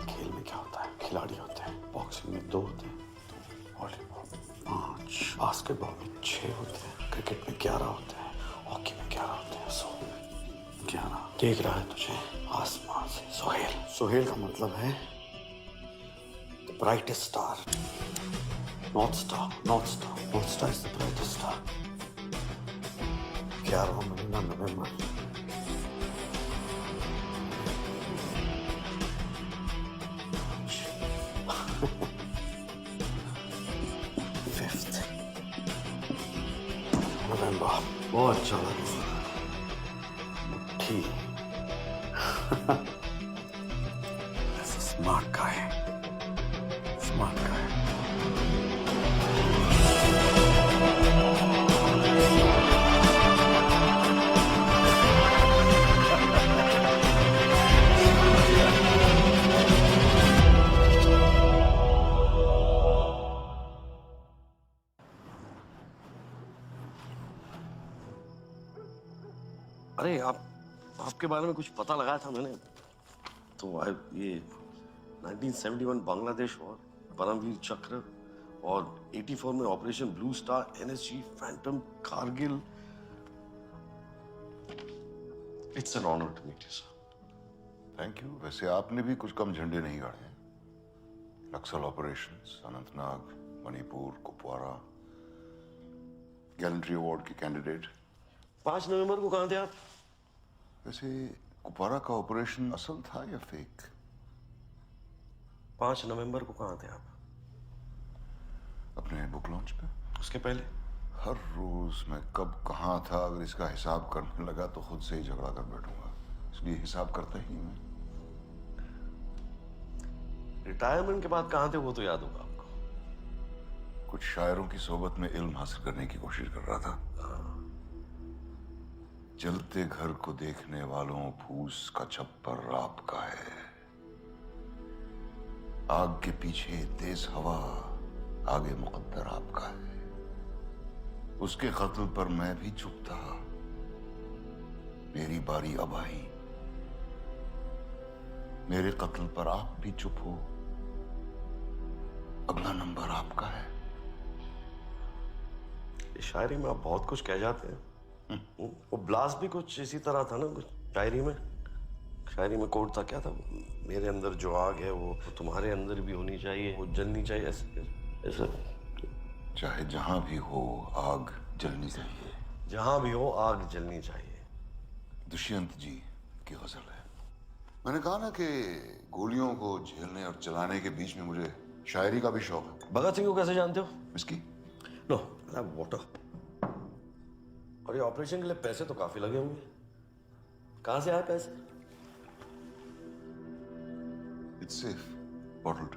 खेल में क्या होता है? खिलाड़ी होते हैं। बॉक्सिंग में 2 होते हैं, वॉलीबॉल 5, बास्केटबॉल में 6 होते हैं, क्रिकेट में 11 होते हैं, हॉकी में 11 होते हैं। 11 देख रहा है तुझे आसमान से सुहेल। सुहेल का मतलब है the brightest star, north star. North star, north star is the brightest star. 11वां महीना नवंबर। नवंबर बहुत अच्छा लगा। मुट्ठी That's a smart guy. Smart guy. अरे आपके बारे में कुछ पता लगाया था मैंने, तो ये 1971 बांग्लादेश वॉर, परमवीर चक्र, और 84 में operation blue star, NSG, phantom, Kargil. It's an honour to meet you sir. Thank you. वैसे आपने भी कुछ कम झंडे नहीं गाड़े हैं। Naxal operations, Anantnag, Manipur, Kupwara, gallantry award के कैंडिडेट। 5 नवंबर को कहाँ थे आप? वैसे कुपवारा का ऑपरेशन असल था या फेक? 5 नवंबर को कहाँ थे आप? अपने बुक लॉन्च पे। उसके पहले? हर रोज मैं कब कहाँ था अगर इसका हिसाब करने लगा तो खुद से ही झगड़ा कर बैठूंगा, इसलिए हिसाब करता ही नहीं। रिटायरमेंट के बाद कहाँ थे वो तो याद होगा आपको। कुछ शायरों की सोबत में इल्म हासिल करने की कोशिश कर रहा था। जलते घर को देखने वालों फूस का छप्पर आपका है। आग के पीछे तेज हवा, आगे मुकद्दर आपका है। उसके कत्ल पर मैं भी चुप था, मेरी बारी अब आई। मेरे कत्ल पर आप भी चुप हो, अगला नंबर आपका है। इस शायरी में आप बहुत कुछ कह जाते हैं। वो ब्लास्ट भी कुछ इसी तरह था ना, कुछ शायरी में। शायरी में कोड था, क्या था? मेरे अंदर जो आग है वो तुम्हारे अंदर भी होनी चाहिए, वो जलनी चाहिए, ऐसा। चाहे जहां भी हो आग जलनी चाहिए। जहां भी हो आग जलनी चाहिए। दुष्यंत जी की गजल है। मैंने कहा ना कि गोलियों को झेलने और चलाने के बीच में मुझे शायरी का भी शौक है। भगत सिंह को कैसे जानते हो? इसकी नो, वाटर। और ये ऑपरेशन के लिए पैसे तो काफी लगे होंगे, कहां से आए पैसे? It's safe, bottled.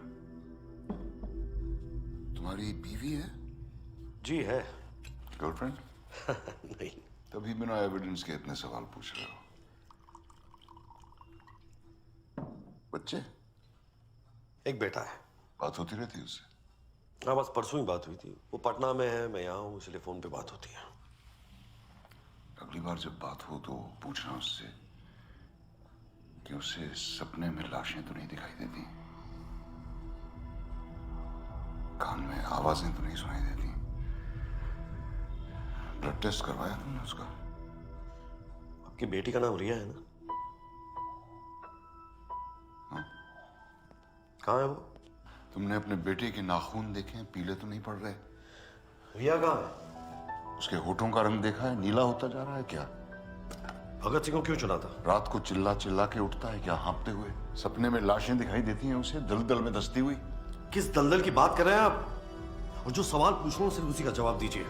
तुम्हारी बीवी है? जी है। गर्लफ्रेंड? नहीं। तभी बिना एविडेंस के इतने सवाल पूछ रहे हो। बच्चे? एक बेटा है। बात होती रहती उससे? हाँ, बस परसों ही बात हुई थी। वो पटना में है, मैं यहाँ हूँ, इसलिए फोन पे बात होती है। अगली बार जब बात हो तो पूछना उससे कि उसे सपने में लाशें तो नहीं दिखाई देती, कान में आवाजें तो नहीं सुनाई देती। ब्लड टेस्ट करवाया तुमने उसका? आपकी बेटी का नाम रिया है ना? हाँ? कहाँ है वो? तुमने अपने बेटे के नाखून देखे हैं? पीले तो नहीं पड़ रहे? रिया कहाँ है? उसके होठों का रंग देखा है? नीला होता जा रहा है क्या? भगत सिंह को क्यों चुना था? रात को चिल्ला चिल्ला के उठता है क्या हाँपते हुए? सपने में लाशें दिखाई देती हैं उसे दलदल में धंसती हुई। किस दलदल की बात कर रहे हैं आप? और जो सवाल पूछ रहा हूं सिर्फ उसी का जवाब दीजिए।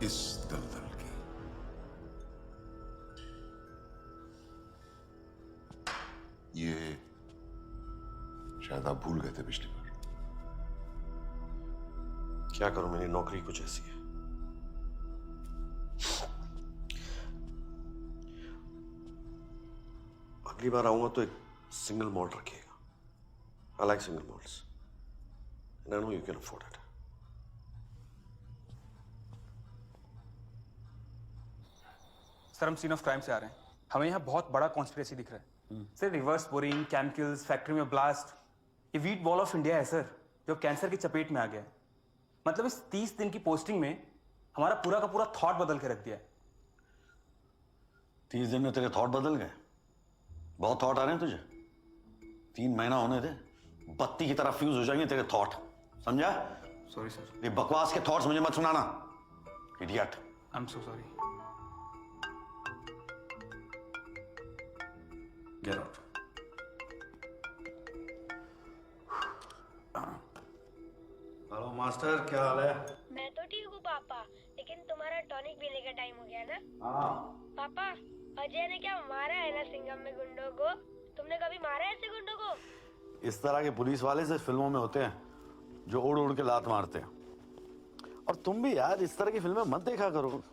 इस दलदल की। ये शायद आप भूल गए थे पिछली बार। क्या करूं, मेरी नौकरी कुछ ऐसी है। अगली बार आऊंगा तो एक सिंगल मॉल्ट रखिएगा। I like single malts and I know you can afford it. Sir, हम सीन ऑफ क्राइम से आ रहे हैं। हमें यहाँ बहुत बड़ा कॉन्स्पिरेसी दिख रहा है। Sir, reverse boring, chemicals, factory में ब्लास्ट, ये वीट बॉल ऑफ इंडिया है सर, जो कैंसर की चपेट में आ गया है। मतलब इस 30 दिन की पोस्टिंग में हमारा पूरा का पूरा थॉट बदल के रख दिया है। 30 दिन में तेरे थॉट बदल गए? बहुत थॉट आ रहे हैं तुझे। 3 महीना होने दे, बत्ती की तरह फ्यूज हो जाएंगे तेरे थॉट, समझा? Sorry sir. ये बकवास के थॉट्स मुझे मत सुनाना, idiot. I am so sorry. Get out. Hello master, क्या हाल है? मैं तो ठीक हूँ पापा, लेकिन तुम्हारा टॉनिक पीने का टाइम हो गया ना? हाँ। पापा, अजय ने क्या मारा है ना सिंघम में गुंडों को? तुमने कभी मारा है ऐसे गुंडों को? इस तरह के पुलिस वाले से फिल्मों में होते हैं, जो उड़ उड़ के लात मारते हैं। और तुम भी यार इस तरह की फिल्में मत देखा करो,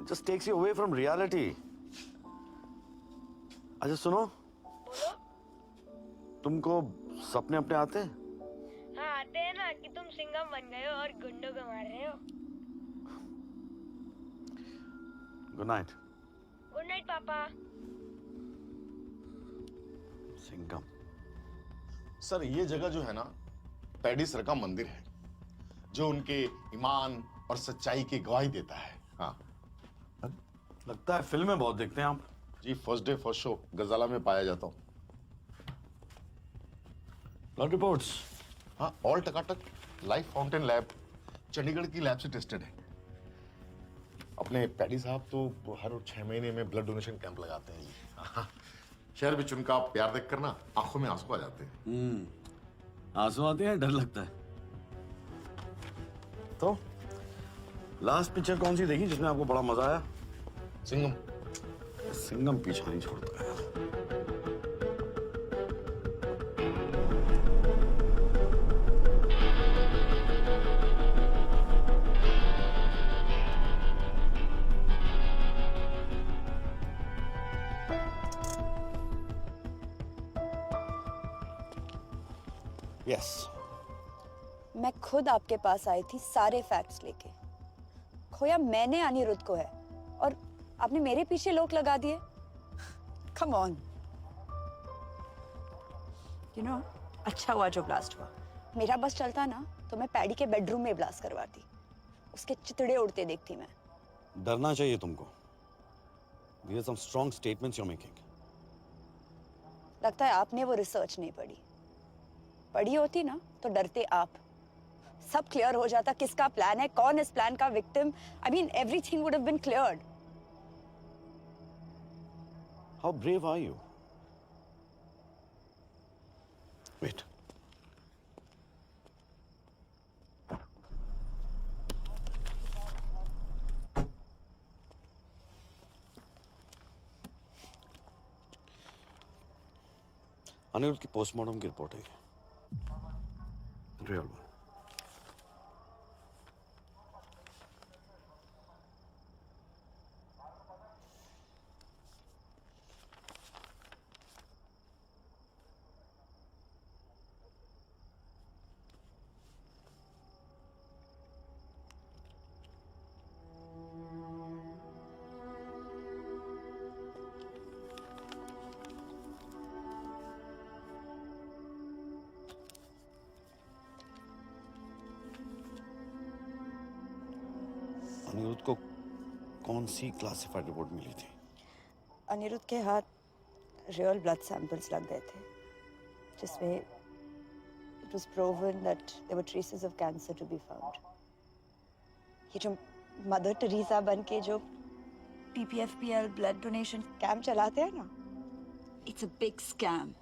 just takes you away from reality. अच्छा सुनो, बोलो। तुमको सपने अपने आते हैं? हाँ आते हैं ना, कि तुम सिंघम बन गए हो और गुंडों को मार रहे हो। Good night. गुड नाइट पापा। सिंघम। सर, ये जगह जो है ना, पैडी सर का मंदिर है, जो उनके ईमान और सच्चाई की गवाही देता है। हाँ, लगता है फिल्में बहुत देखते हैं आप। जी, फर्स्ट डे फर्स्ट शो गजाला में पाया जाता हूँ। Blood reports? हाँ, ऑल टकाटक। लाइफ फाउंटेन लैब चंडीगढ़ की लैब से टेस्टेड है। अपने पैडी साहब तो हर 6 महीने में ब्लड डोनेशन कैंप लगाते हैं जी। हाँ, शहर में उनका प्यार देखकर ना आंखों में आंसू आ जाते हैं। आंसू आते हैं, डर लगता है। तो लास्ट पिक्चर कौन सी देखी जिसमें आपको बड़ा मजा आया? सिंघम। सिंघम पीछा नहीं छोड़ता यार। यस, मैं खुद आपके पास आई थी सारे फैक्ट्स लेके। खोया मैंने अनिरुद्ध को है और आपने मेरे पीछे लोग लगा दिए। Come on. यू नो, अच्छा हुआ जो ब्लास्ट हुआ। मेरा बस चलता ना तो मैं पैडी के बेडरूम में ब्लास्ट करवाती, उसके चितड़े उड़ते देखती मैं। डरना चाहिए तुमको। These are some strong statements you're making. लगता है आपने वो रिसर्च नहीं पढ़ी। पढ़ी होती ना तो डरते आप। सब क्लियर हो जाता किसका प्लान है, कौन इस प्लान का victim. I mean everything would have been cleared. How brave are you? Wait, Aniruddh की पोस्टमार्टम की रिपोर्ट है। रियल अनिरुद्ध को कौन सी क्लासिफाइड रिपोर्ट मिली थी? अनिरुद्ध के हाथ रियल ब्लड सैंपल्स लग गए थे जिसमें it was proven that there were traces of cancer to be found. ये जो मदर टेरेसा बन के जो पीपीएफपीएल ब्लड डोनेशन कैंप चलाते हैं ना, it's a big scam.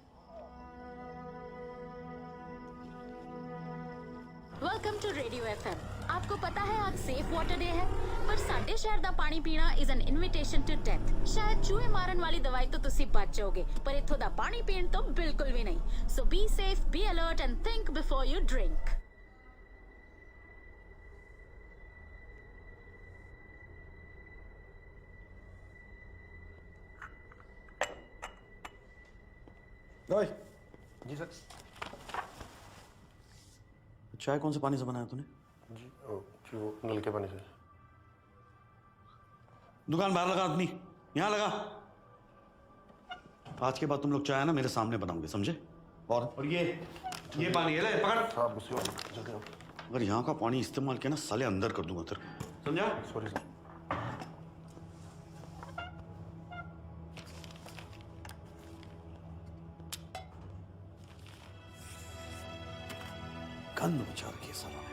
Welcome to radio FM. आपको पता है आज सेफ वाटर डे है, पर साडे शहर दा पानी पीना is an invitation to death. शायद चूहे मारन वाली दवाई तो तुसी बच जाओगे, पर इथों दा पानी पीण तो बिल्कुल भी नहीं। So be safe, be alert and think before you drink. जी सर। चाय कौन से पानी से बनाया तूने? जी वो नल के पानी से। दुकान बाहर लगा आदमी, यहाँ लगा। आज के बाद तुम लोग चाय ना मेरे सामने बनाओगे, समझे? और ये पानी है, ले पकड़। अगर यहाँ का पानी इस्तेमाल किया ना साले अंदर कर दूंगा तेरे को, समझा? Sorry sir. गंद मचा रखी है सालों ने।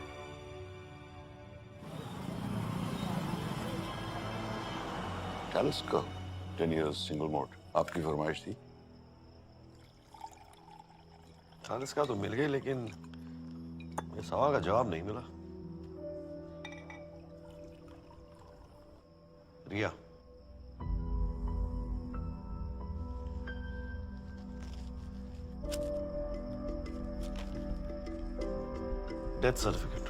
कैलिस का 10 years सिंगल मोड आपकी फरमाइश थी? चालीस का तो मिल गई, लेकिन ये सवाल का जवाब नहीं मिला। रिया, डेथ सर्टिफिकेट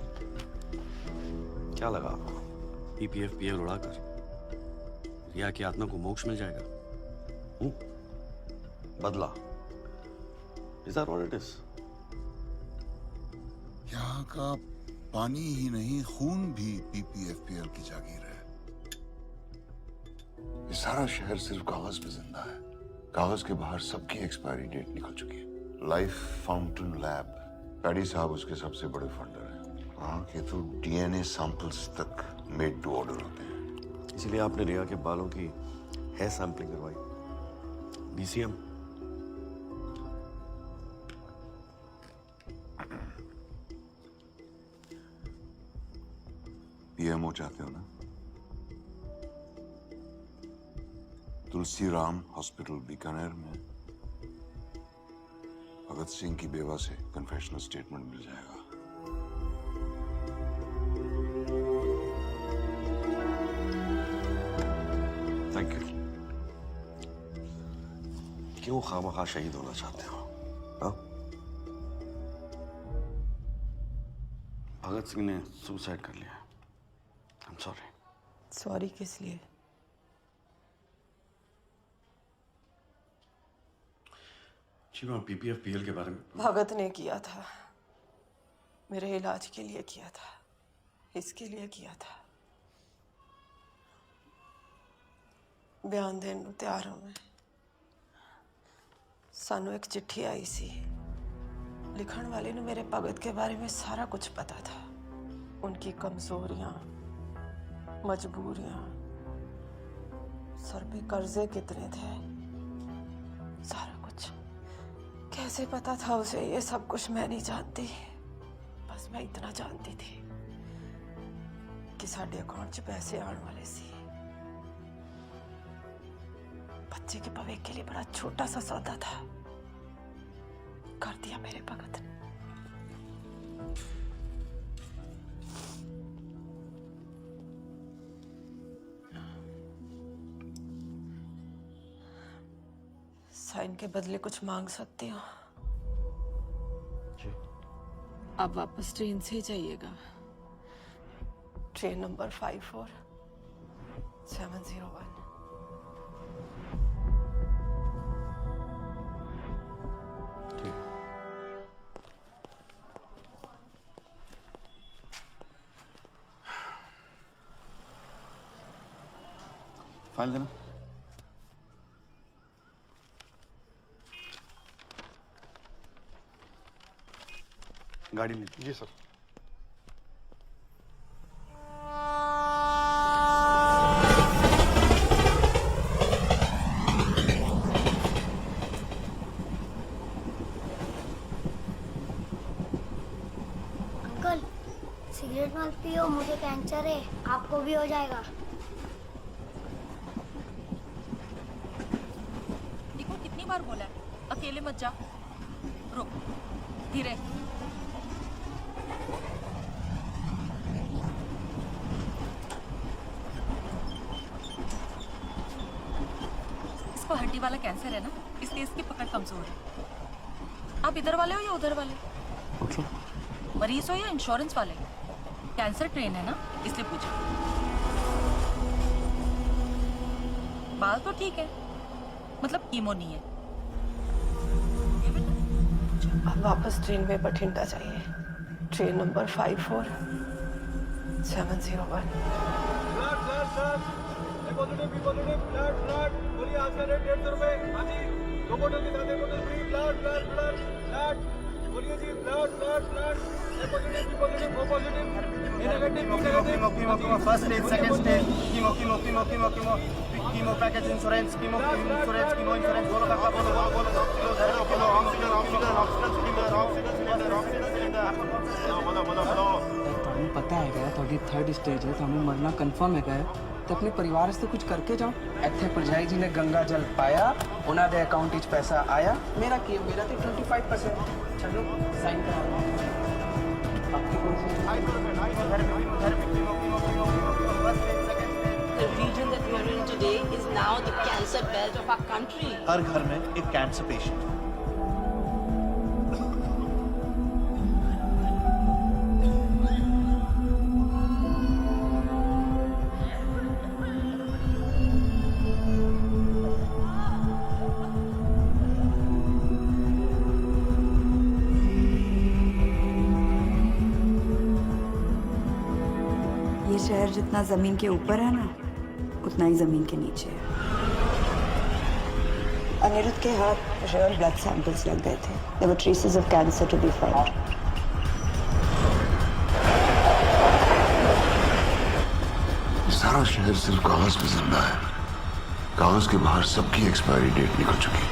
क्या लगा आपको? पीपीएफपीएल उड़ाकर रिया की आत्मा को मोक्ष मिल जाएगा। बदला, is that what it is? यहाँ का पानी ही नहीं खून भी पीपीएफपीएल की जागीर है। ये सारा शहर सिर्फ कागज पे जिंदा है। कागज के बाहर सबकी एक्सपायरी डेट निकल चुकी है। लाइफ फाउंटेन लैब, पैडी साहब उसके सबसे बड़े फंडर हैं। वहाँ के तो डीएनए सैंपल्स तक मेड टू ऑर्डर होते हैं। इसीलिए आपने रिया के बालों की हेयर सैंपलिंग करवाई। डीसीएम पीएमओ चाहते हो ना? तुलसी राम हॉस्पिटल बीकानेर में भगत सिंह की बेवा से कन्फेशनल स्टेटमेंट मिल जाएगा। Thank you. क्यों खामखा शहीद होना चाहते हो? हाँ? भगत सिंह ने सुसाइड कर लिया। आई एम सॉरी। सॉरी किस लिए? जी मैं पीपीएफपीएल के बारे में। भगत ने किया था, मेरे इलाज के लिए किया था, इसके लिए किया था। बयान देने तैयार हूं मैं। सानू एक चिट्ठी आई सी, लिखण वाले ने मेरे भगत के बारे में सारा कुछ पता था। उनकी कमजोरियां, मजबूरियां, सर पे कर्जे कितने थे, सारा कुछ। कैसे पता था उसे ये सब कुछ मैं नहीं जानती। बस मैं इतना जानती थी कि साडे अकाउंट 'ਚ पैसे आने वाले सी। बच्चे के भविष्य के लिए बड़ा छोटा सा सौदा था, कर दिया मेरे भगत ने। साइन के बदले कुछ मांग सकती हो? आप वापस ट्रेन से ही जाइएगा, ट्रेन नंबर 54701। फाइल देना। गाड़ी ले। जी सर। अंकल सिगरेट मत पियो, मुझे कैंसर है, आपको भी हो जाएगा। देखो कितनी बार बोला है अकेले मत जा। रुक, धीरे। इसको हड्डी वाला कैंसर है ना, इसलिए इसकी पकड़ कमजोर है। आप इधर वाले हो या उधर वाले? मरीज हो या इंश्योरेंस वाले? कैंसर ट्रेन है ना, इसलिए पूछा। बाल तो ठीक है, मतलब कीमो नहीं है। अब वापस ट्रेन में बठिंडा जाइए, train number 54701। First stage, second stage, chemo chemo chemo chemo chemo chemo package insurance, chemo insurance, chemo insurance, बोलो काका, बोलो बोलो बोलो। Chemo oxygen oxygen oxygen cylinder, oxygen cylinder, oxygen cylinder, बोलो बोलो बोलो। ਤੁਹਾਨੂੰ ਪਤਾ ਹੈਗਾ ਤੁਹਾਡੀ 3rd ਸਟੇਜ ਹੈ, ਤੁਹਾਨੂੰ ਮਰਨਾ ਕਨਫਰਮ ਹੈਗਾ ਤੇ ਆਪਣੇ ਪਰਿਵਾਰ ਵਾਸਤੇ ਕੁਝ ਕਰਕੇ ਜਾਓ। ਇੱਥੇ ਭਰਜਾਈ ਜੀ ਨੇ ਗੰਗਾ ਜਲ ਪਾਇਆ, ਉਹਨਾਂ ਦੇ ਅਕਾਊਂਟ ਵਿੱਚ ਪੈਸਾ ਆਇਆ। ਮੇਰਾ ਕੀ ਹੈ, ਮੇਰਾ ਤੇ 25%। ਚਲੋ ਸਾਈਨ ਕਰਾ ਲਓ। आपकी कौन सी? The region that we are in today is now the cancer belt of our country. हर घर में एक कैंसर पेशेंट। ये शहर जितना जमीन के ऊपर है ना, उतना ही जमीन के नीचे है। अनिरुद्ध के हाथ रेयर ब्लड सैंपल्स लग गए थे। There were traces of cancer to be found. ये सारा शहर सिर्फ कागज पे जिंदा है, कागज के बाहर सबकी एक्सपायरी डेट निकल चुकी है।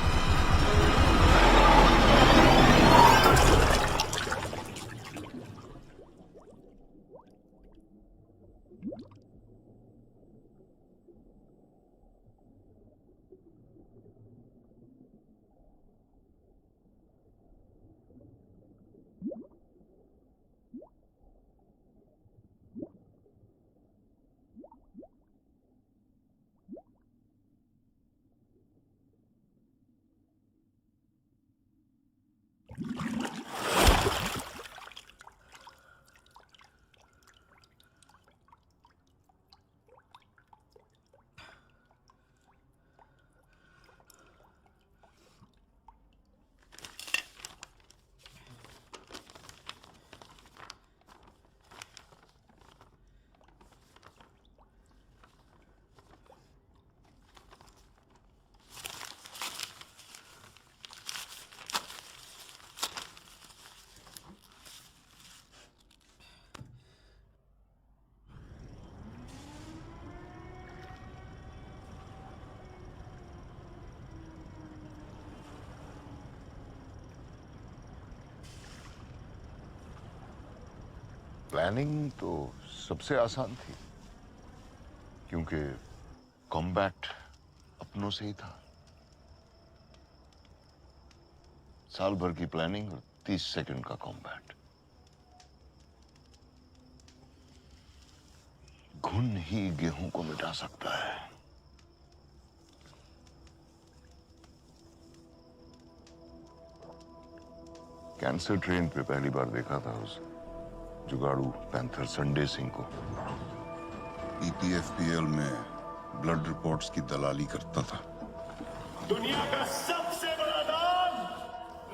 प्लानिंग तो सबसे आसान थी, क्योंकि कॉम्बैट अपनों से ही था। साल भर की प्लानिंग और 30 सेकंड का कॉम्बैट। घुन ही गेहूं को मिटा सकता है। कैंसर ट्रेन पे पहली बार देखा था उस जुगाड़ू पैंथर संडे सिंह को। EPFPL में ब्लड रिपोर्ट्स की दलाली करता था। दुनिया का सबसे बड़ा दान,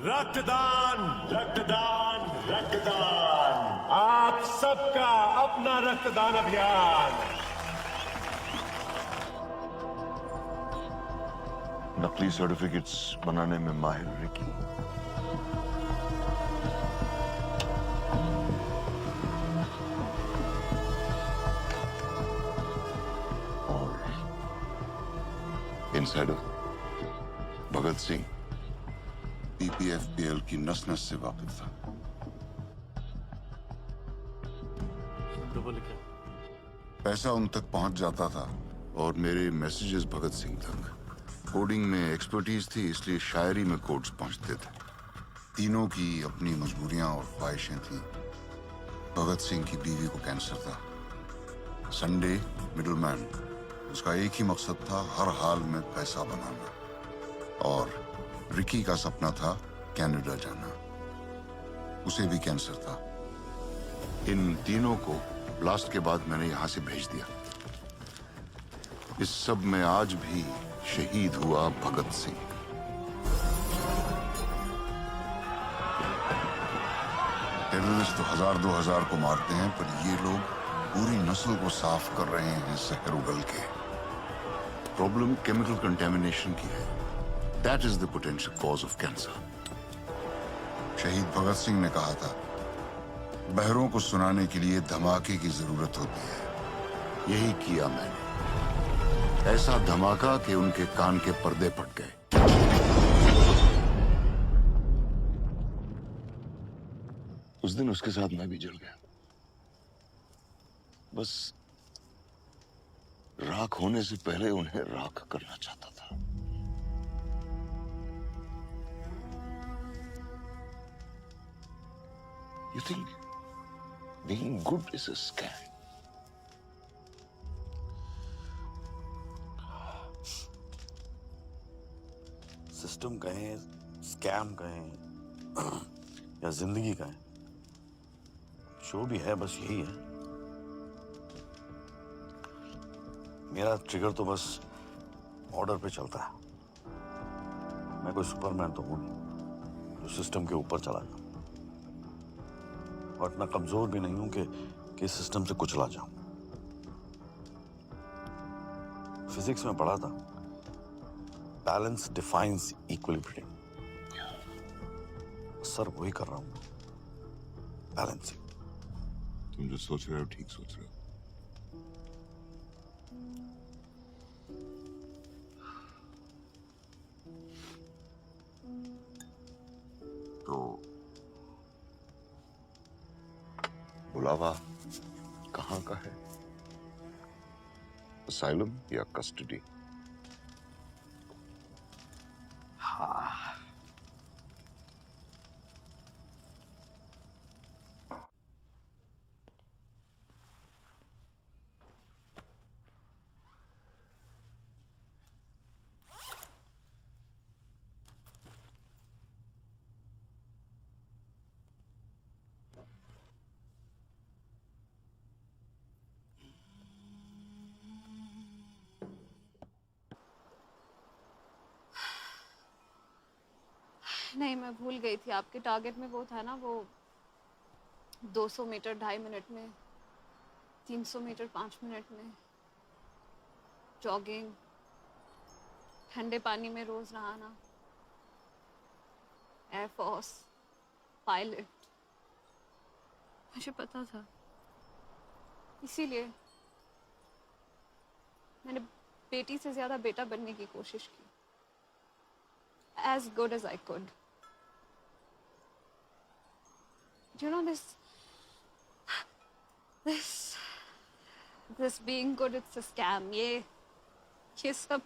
रक्तदान, रक्तदान, रक्तदान। आप सबका अपना रक्तदान अभियान। नकली सर्टिफिकेट्स बनाने में माहिर Ricky. Insider Bhagat Singh PPFPL की नस नस से वाकिफ था। पैसा उन तक पहुंच जाता था और मेरे मैसेजेस भगत सिंह तक। कोडिंग में एक्सपर्टीज थी, इसलिए शायरी में कोड्स पहुंचते थे। तीनों की अपनी मजबूरियां और ख्वाहिशें थीं। भगत सिंह की बीवी को कैंसर था। संडे मिडलमैन, उसका एक ही मकसद था, हर हाल में पैसा बनाना। और रिकी का सपना था कनाडा जाना, उसे भी कैंसर था। इन तीनों को ब्लास्ट के बाद मैंने यहां से भेज दिया। इस सब में आज भी शहीद हुआ भगत सिंह। टेररिस्ट तो 1000-2000 को मारते हैं, पर ये लोग पूरी नस्ल को साफ कर रहे हैं जहर उगल के। प्रॉब्लम केमिकल कंटेमिनेशन की है। That is the potential cause of cancer. शहीद भगत सिंह ने कहा था, बहरों को सुनाने के लिए धमाके की जरूरत होती है। यही किया मैंने। ऐसा धमाका कि उनके कान के पर्दे फट गए। उस दिन उसके साथ मैं भी जल गया। बस राख होने से पहले उन्हें राख करना चाहता था। You think being good is a scam? System कहें, स्कैम कहें या जिंदगी कहें, जो भी है बस यही है। मेरा ट्रिगर तो बस ऑर्डर पे चलता है। मैं कोई सुपरमैन तो हूं नहीं जो सिस्टम के ऊपर चला जाऊं, और इतना कमजोर भी नहीं हूं कि सिस्टम से कुचला जाऊं। फिजिक्स में पढ़ा था, बैलेंस डिफाइंस इक्विलिब्रियम। सर वही कर रहा हूं, बैलेंसिंग। तुम जो सोच रहे हो ठीक सोच रहे हो। तो बुलावा कहाँ का है? असाइलम या कस्टडी? हाँ, नहीं, मैं भूल गई थी। आपके टारगेट में वो था ना, वो 200 मीटर 2.5 मिनट में, 300 मीटर 5 मिनट में, जॉगिंग, ठंडे पानी में रोज नहाना, एयरफोर्स, पायलट। मुझे पता था, इसीलिए मैंने बेटी से ज्यादा बेटा बनने की कोशिश की, as good as I could. You know, This being good, it's a scam. ये सब,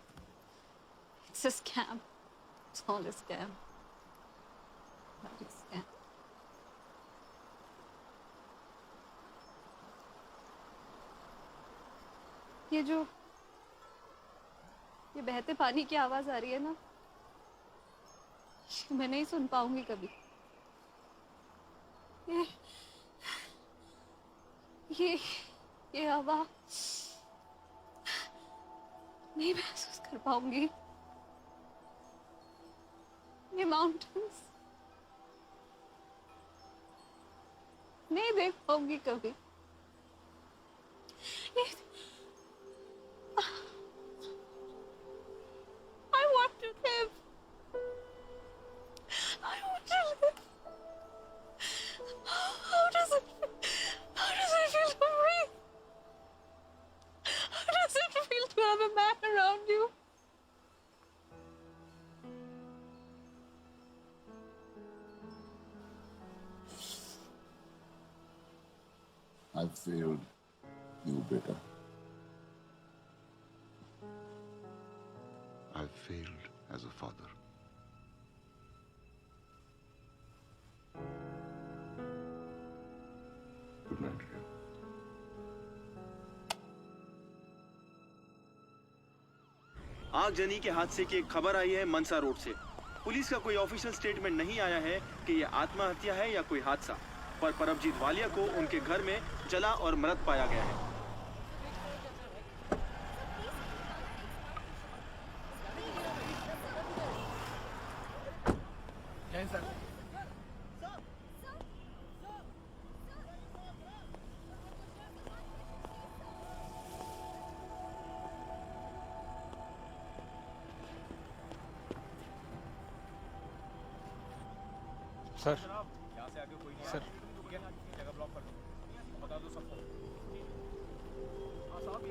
it's a scam. It's all a scam. Bloody scam. ये बहते पानी की आवाज आ रही है ना, मैं नहीं सुन पाऊंगी कभी। ये आवाज नहीं महसूस कर पाऊंगी। ये माउंटेन्स नहीं देख पाऊंगी कभी। I want to live. I want to live. How does it feel to breathe? How does it feel to have a man around you? I failed you, beta. I failed as a father. Good night, Ria. आगजनी के हादसे की एक खबर आई है मनसा road से। Police का कोई ऑफिशियल स्टेटमेंट नहीं आया है कि ये आत्महत्या है या कोई हादसा, पर परमजीत वालिया को उनके घर में जला और मृत पाया गया है। सर, यहाँ से आगे कोई नहीं सर, ठीक है, जगह ब्लॉक कर दो, बता दो सबको। हाँ साहब,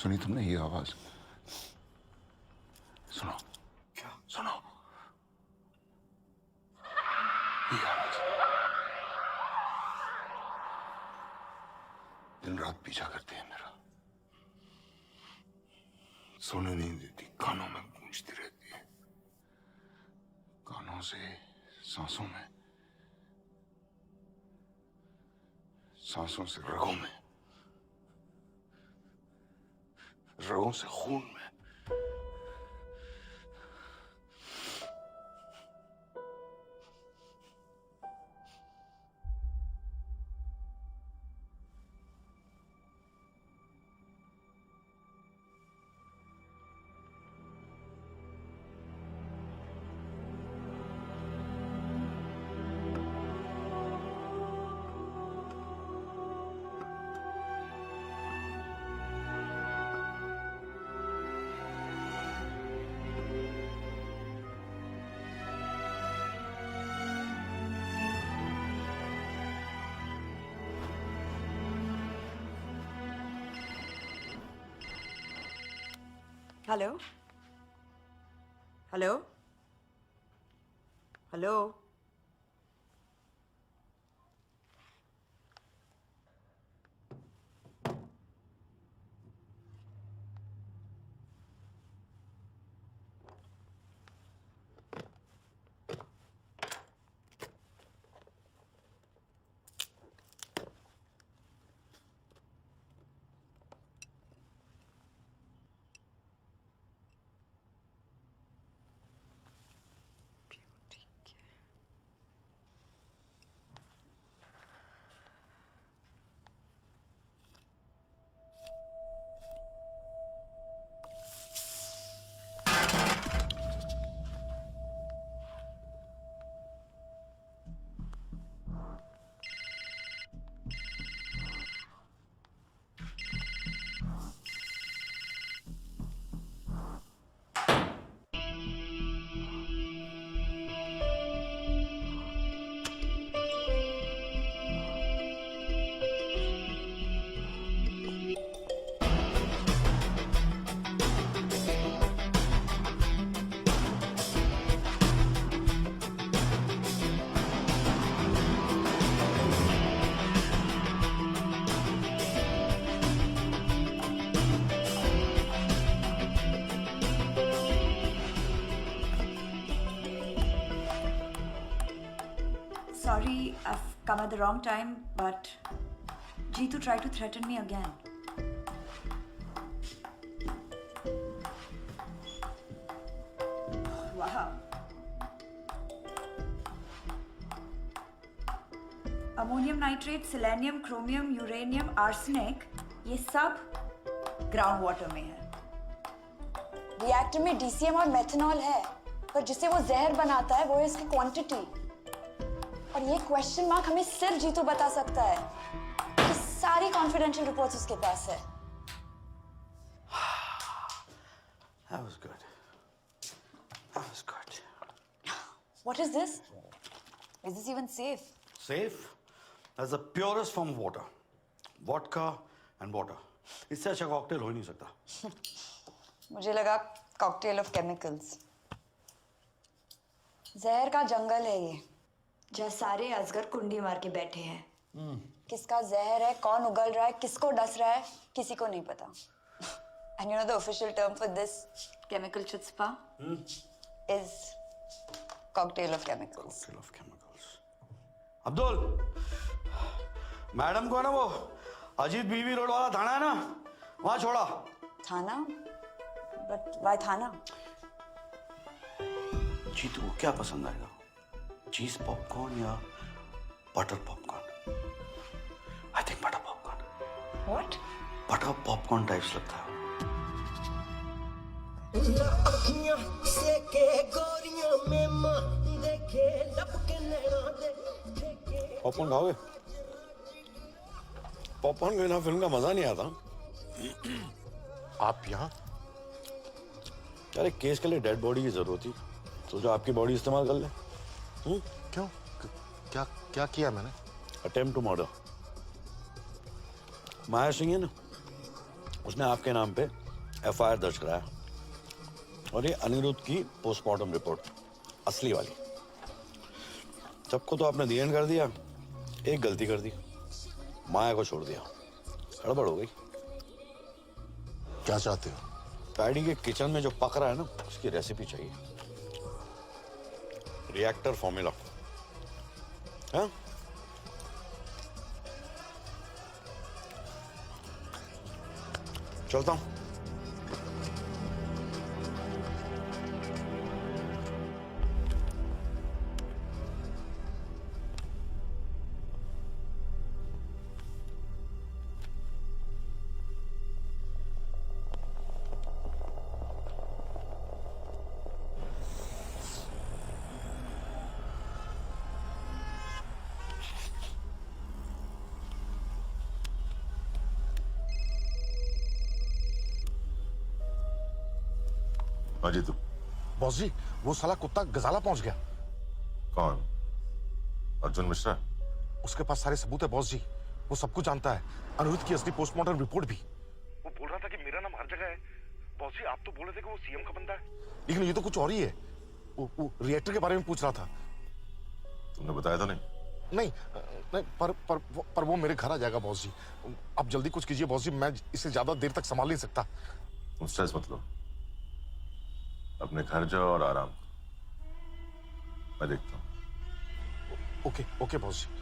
सुनी तुमने ये आवाज? सुनो। क्या? सुनो। ये आवाज दिन रात पीछा करती है मेरा, सोने नहीं देती, कानों में गूंजती रहती है, कानों से सांसों में, सांसों से रगों में, रगों से खून में। Hello hello hello Come at the wrong time, but Jeetu tried to threaten me again. Wow. Ammonium nitrate, selenium, chromium, uranium, arsenic, ये सब ग्राउंड वाटर में है। रिएक्टर में डीसीएम और मेथनॉल है, पर जिसे वो जहर बनाता है वो है इसकी क्वांटिटी। और ये क्वेश्चन मार्क हमें सिर्फ जीतू बता सकता है कि सारी कॉन्फिडेंशियल रिपोर्ट्स उसके पास है। That was good. That was good. What is this? Is this even safe? Safe? That's the purest form of water. Vodka and water. इससे अच्छा कॉकटेल हो ही नहीं सकता। मुझे लगा कॉकटेल ऑफ केमिकल्स। जहर का जंगल है ये, जहाँ सारे अजगर कुंडी मार के बैठे हैं। किसका जहर है, कौन उगल रहा है, किसको डस रहा है, किसी को नहीं पता। And you know the official term for this chemical chutzpah is cocktail of chemicals. Cocktail of chemicals. Abdul, madam को है ना वो अजीत बीवी रोड वाला थाना है ना, वहां छोड़ा। थाना? But why थाना? जीतू को क्या पसंद आएगा? चीज पॉपकॉर्न या butter popcorn? I think butter popcorn. What? Butter popcorn types लगता है। पॉपकॉर्न खाओगे? पॉपकॉर्न के बिना फिल्म का मजा नहीं आता। आप यहाँ? यार एक केस के लिए डेड बॉडी की जरूरत थी, तो जो आपकी बॉडी इस्तेमाल कर ले। क्यों? क्या क्या किया मैंने? Attempt to murder. Maya Singh है ना, उसने आपके नाम पे एफआईआर दर्ज कराया, और ये अनिरुद्ध की पोस्टमार्टम रिपोर्ट असली वाली। सबको तो आपने दी कर दिया, एक गलती कर दी, माया को छोड़ दिया। गड़बड़ हो गई। क्या चाहते हो? पैडी के किचन में जो पक रहा है ना, उसकी रेसिपी चाहिए। Reactor formula. हाँ? चलता हूं। हाँ जी, तू बॉस जी, वो साला कुत्ता गजाला पहुंच गया। कौन? अर्जुन मिश्रा? उसके पास सारे सबूत है बॉस जी, वो सब कुछ जानता है, अनिरुद्ध की असली पोस्टमार्टम रिपोर्ट भी। वो बोल रहा था कि मेरा नाम हर जगह है। बॉस जी, आप तो बोल रहे थे कि वो सीएम का बंदा है, लेकिन ये तो कुछ और ही है। वो रिएक्टर के बारे में पूछ रहा था। तुमने बताया तो नहीं? नहीं, नहीं, पर वो मेरे घर आ जाएगा बॉस जी। आप जल्दी कुछ कीजिए बॉस जी, मैं इसे ज्यादा देर तक संभाल नहीं सकता। तुम स्ट्रेस मत लो, अपने घर जाओ और आराम करो, मैं देखता हूं। ओके ओके बॉस जी।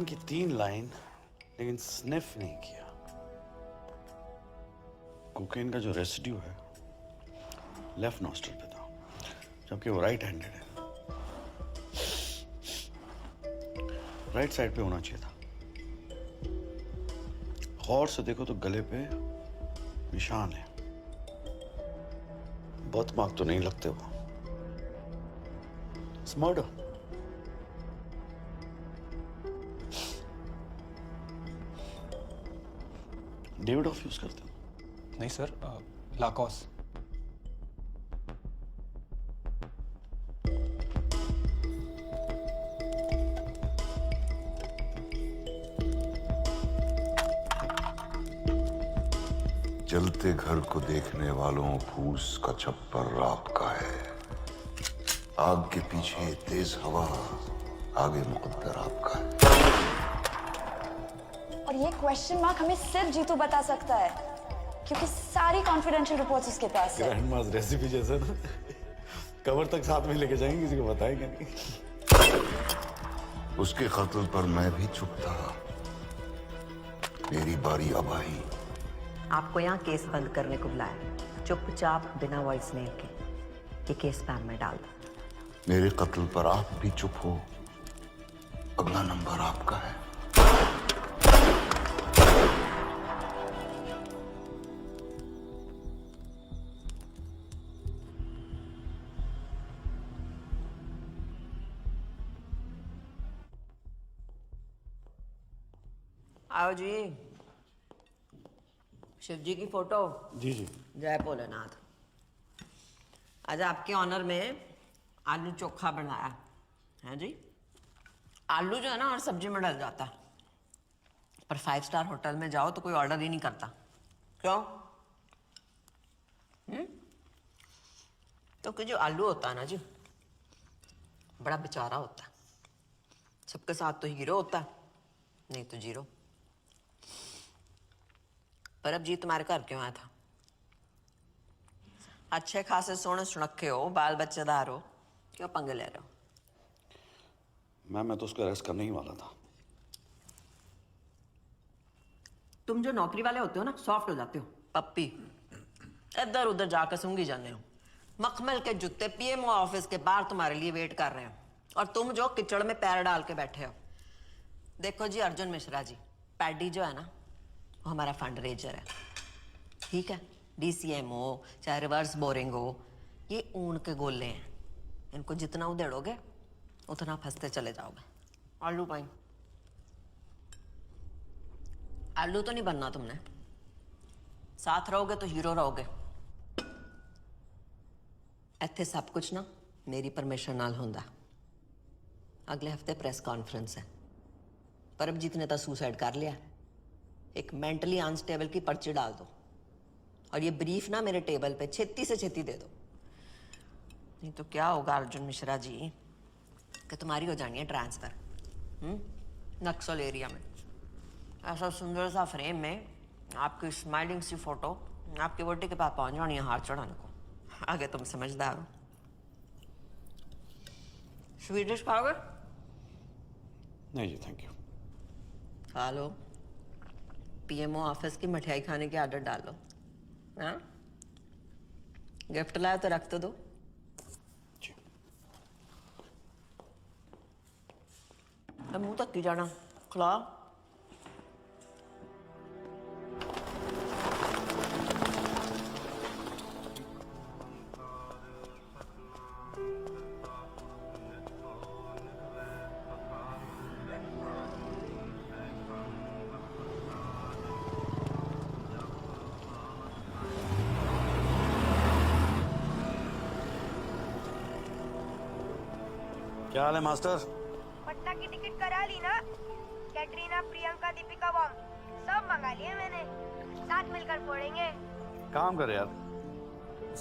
कोकेन की 3 लाइन, लेकिन स्निफ नहीं किया। कोकेन का जो रेसिड्यू है लेफ्ट नॉस्ट्रल पे था, जबकि वो राइट हैंडेड है। राइट साइड पे होना चाहिए था। गौर से देखो तो गले पे निशान है। बर्थ मार्क तो नहीं लगते वो। It's murder. David of use करते हो? नहीं सर, लाकॉस। जलते घर को देखने वालों फूस का छप्पर आपका है। आग के पीछे तेज हवा, आगे मुकद्दर आपका है। और ये क्वेश्चन मार्क हमें सिर्फ जीतू बता सकता है, क्योंकि सारी कॉन्फिडेंशियल रिपोर्ट्स उसके पास है। ग्रैंड मास रेसिपी जैसा ना, कबर तक साथ में लेके जाएंगे, किसी को बताएंगे नहीं। उसके कत्ल पर मैं भी चुप था। मेरी बारी अब आई। आपको यहाँ केस बंद करने को बुलाया, चुपचाप बिना वॉइस मेल के ये केस स्पैम में डाल दो। मेरे कत्ल पर आप भी चुप हो, अगला नंबर आपका है। आओ जी। शिव जी की फोटो। जी जी। जय भोलेनाथ। आज आपके ऑनर में आलू चोखा बनाया है जी। आलू जो है ना हर सब्जी में डल जाता है, पर 5 स्टार होटल में जाओ तो कोई ऑर्डर ही नहीं करता। क्यों? क्योंकि जो आलू होता है ना जी, बड़ा बेचारा होता है। सबके साथ तो हीरो होता है, नहीं तो जीरो। पर अब जी तुम्हारे घर क्यों आया था? अच्छे खासे सोने सुनखे हो, बाल बच्चेदार हो, क्यों पंगे ले रहे हो? मैं तो उसको अरेस्ट करने ही वाला था। तुम जो नौकरी वाले होते हो ना, सॉफ्ट हो जाते हो, पप्पी। इधर उधर जाकर सूंघी जाने हो। मखमल के जूते पीएमओ ऑफिस के बाहर तुम्हारे लिए वेट कर रहे हो, और तुम जो कीचड़ में पैर डाल के बैठे हो। देखो जी अर्जुन मिश्रा जी, पैडी जो है ना, वो हमारा फंड रेजर है, ठीक है? DCM हो चाहे रिवर्स बोरिंग हो, ये ऊन के गोले हैं। इनको जितना उधेड़ोगे उतना फंसते चले जाओगे। आलू पाई। आलू तो नहीं बनना तुमने, साथ रहोगे तो हीरो रहोगे। इत्थे सब कुछ ना मेरी परमिशन नाल होंदा। अगले हफ्ते प्रेस कॉन्फ्रेंस है। परमजीत ने तो सुसाइड कर लिया। एक मेंटली अनस्टेबल की पर्ची डाल दो, और ये ब्रीफ ना मेरे टेबल पे छेती से छेती दे दो। नहीं तो क्या होगा अर्जुन मिश्रा जी, कि तुम्हारी हो जानी है ट्रांसफर नक्सल एरिया में। ऐसा सुंदर सा फ्रेम में आपकी स्माइलिंग सी फोटो आपकी वोटी के पास पहुंच जानी है हाथ चढ़ाने को। आगे तुम समझदार हो। स्वीडिश खाओगे? नहीं जी थैंक यू। खा लो। PMO ऑफिस की मिठाई खाने की आदत डालो। हाँ, गिफ्ट लाया तो रख तो दो। मुंह तक की जाना, खिला। क्या हाल है मास्टर? पटना की टिकट करा ली ना? कैटरीना, प्रियंका, दीपिका बॉम्ब सब मंगा लिए मैंने। साथ मिलकर फोड़ेंगे। काम कर यार,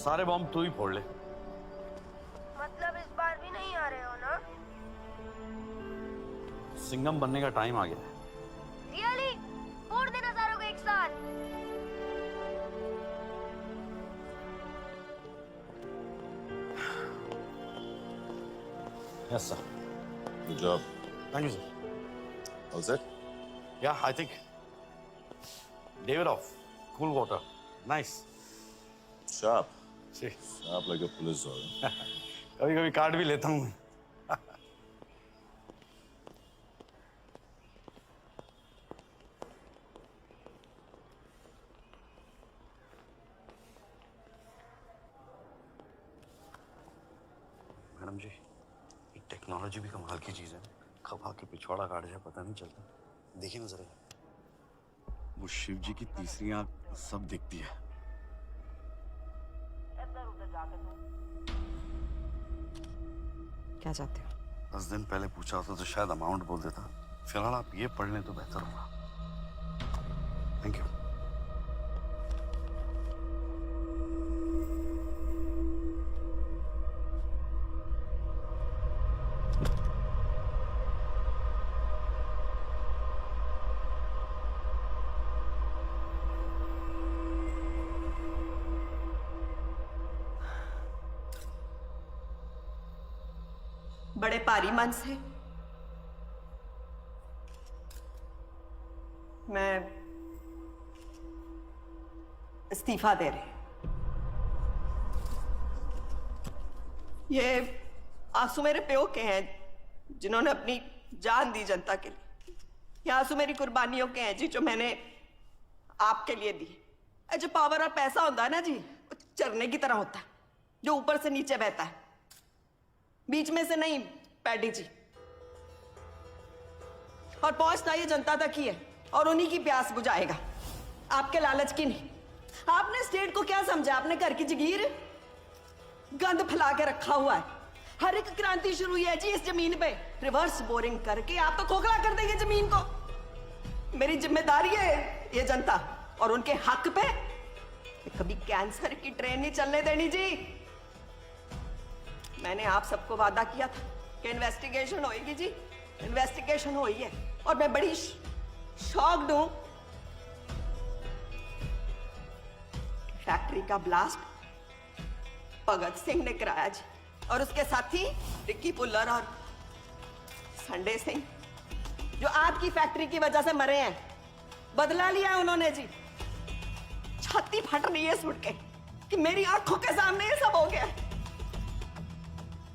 सारे बॉम्ब तू ही फोड़ ले। मतलब इस बार भी नहीं आ रहे हो ना? सिंघम बनने का टाइम आ गया है। रियली? फोड़ देना सारों को एक साथ। Yes sir. Good job. Thank you sir. All set? Yeah, I think. Davidoff, cool water, nice. Sharp. See. Sharp like a police officer. कभी-कभी काट भी लेता हूँ। मैडम जी, ये टेक्नोलॉजी भी कमाल की चीज है। कब आके पिछवाड़ा काट जाए पता नहीं चलता। देखिए ना जरा, वो शिव जी की तीसरी आंख सब दिखती है। क्या चाहते हो? 10 दिन पहले पूछा होता तो शायद अमाउंट बोल देता। फिलहाल आप ये पढ़ लें तो बेहतर होगा। Thank you. बड़े भारी मन से मैं इस्तीफा दे रही। ये आंसू मेरे प्यो के हैं जिन्होंने अपनी जान दी जनता के लिए। ये आंसू मेरी कुर्बानियों के हैं जी, जो मैंने आपके लिए दी। जो पावर और पैसा होता है ना जी, वो झरने की तरह होता है जो ऊपर से नीचे बहता है, बीच में से नहीं। पैडी जी, और पहुंचना ये जनता तक ही है और उन्हीं की प्यास बुझाएगा, आपके लालच की नहीं। आपने स्टेट को क्या समझा? आपने घर की जगीर गंद फैला के रखा हुआ है। हर एक क्रांति शुरू हुई है जी इस जमीन पे। रिवर्स बोरिंग करके आप तो खोखला कर देंगे जमीन को। मेरी जिम्मेदारी है ये जनता और उनके हक पे कभी कैंसर की ट्रेन नहीं चलने देनी जी। मैंने आप सबको वादा किया था कि इन्वेस्टिगेशन होएगी जी। इन्वेस्टिगेशन हुई है और मैं बड़ी शॉक्ड हूं। फैक्ट्री का ब्लास्ट भगत सिंह ने कराया जी, और उसके साथी रिक्की पुल्लर और संडे सिंह, जो आपकी फैक्ट्री की वजह से मरे हैं। बदला लिया उन्होंने जी। छाती फट रही है सुन के कि मेरी आंखों के सामने ये सब हो गया।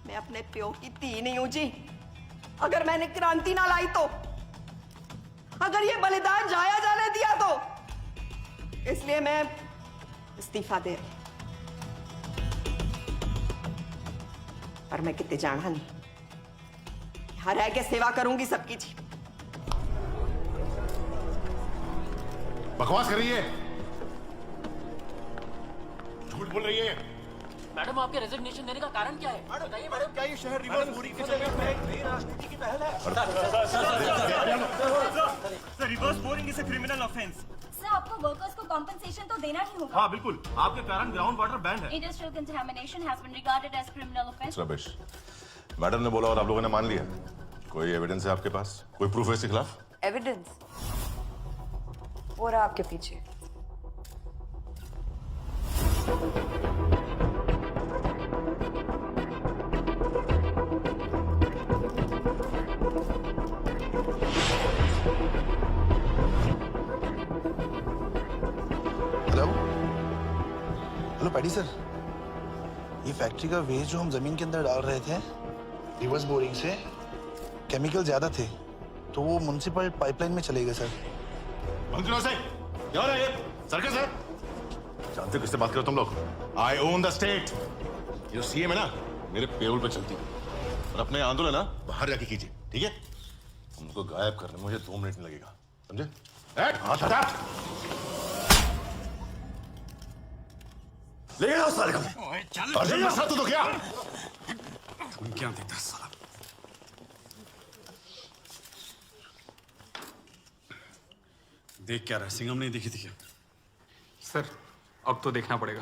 मैं अपने प्यो की धी नहीं हूं जी। अगर मैंने क्रांति ना लाई तो, अगर ये बलिदान जाया जाने दिया तो, इसलिए मैं इस्तीफा दे रही। पर मैं कितने जाना नहीं, यहां रह के सेवा करूंगी सबकी जी। बकवास कर रही है, झूठ बोल रही है। मैडम, आपके रेजिग्नेशन देने का कारण क्या है? बताइए मैडम, क्या ये शहर रिवर्स बोरिंग की जमीन में नई राजनीति की पहल है? Sir, reverse boring is a criminal offence. Sir, आपको वर्कर्स को कॉम्पेंसेशन तो देना ही होगा। हाँ बिल्कुल, आपके कारण ग्राउंड वाटर बैंड है। Industrial contamination has been regarded as criminal offence. Ramesh, madam ने बोला और आप लोगों ने मान लिया। कोई एविडेंस है आपके पास? कोई प्रूफ है इसके खिलाफ? एविडेंस वो रहा आपके पीछे। हेलो पैडी सर, ये फैक्ट्री का वेस्ट जो हम जमीन के अंदर डाल रहे थे रिवर्स बोरिंग से, केमिकल ज्यादा थे तो वो म्युनिसिपल पाइपलाइन में चले गए सर। बंद करो से, क्या हो रहा है ये? सर्कस है? जानते हो किससे बात करो तुम लोग? आई ओन द स्टेट। ये जो सीएम है ना, मेरे पेरोल पे चलती है। और अपने आंदोलन ना बाहर जाके कीजिए, ठीक है? उनको गायब करने में मुझे 2 मिनट नहीं लगेगा, समझे? हाथ हटा। ले आओ साले को। अर्जुन का साथ तो क्या? तुम क्या देखता साला? देख क्या रहा है? सिंघम नहीं दिखी थी क्या? सर, अब तो देखना पड़ेगा।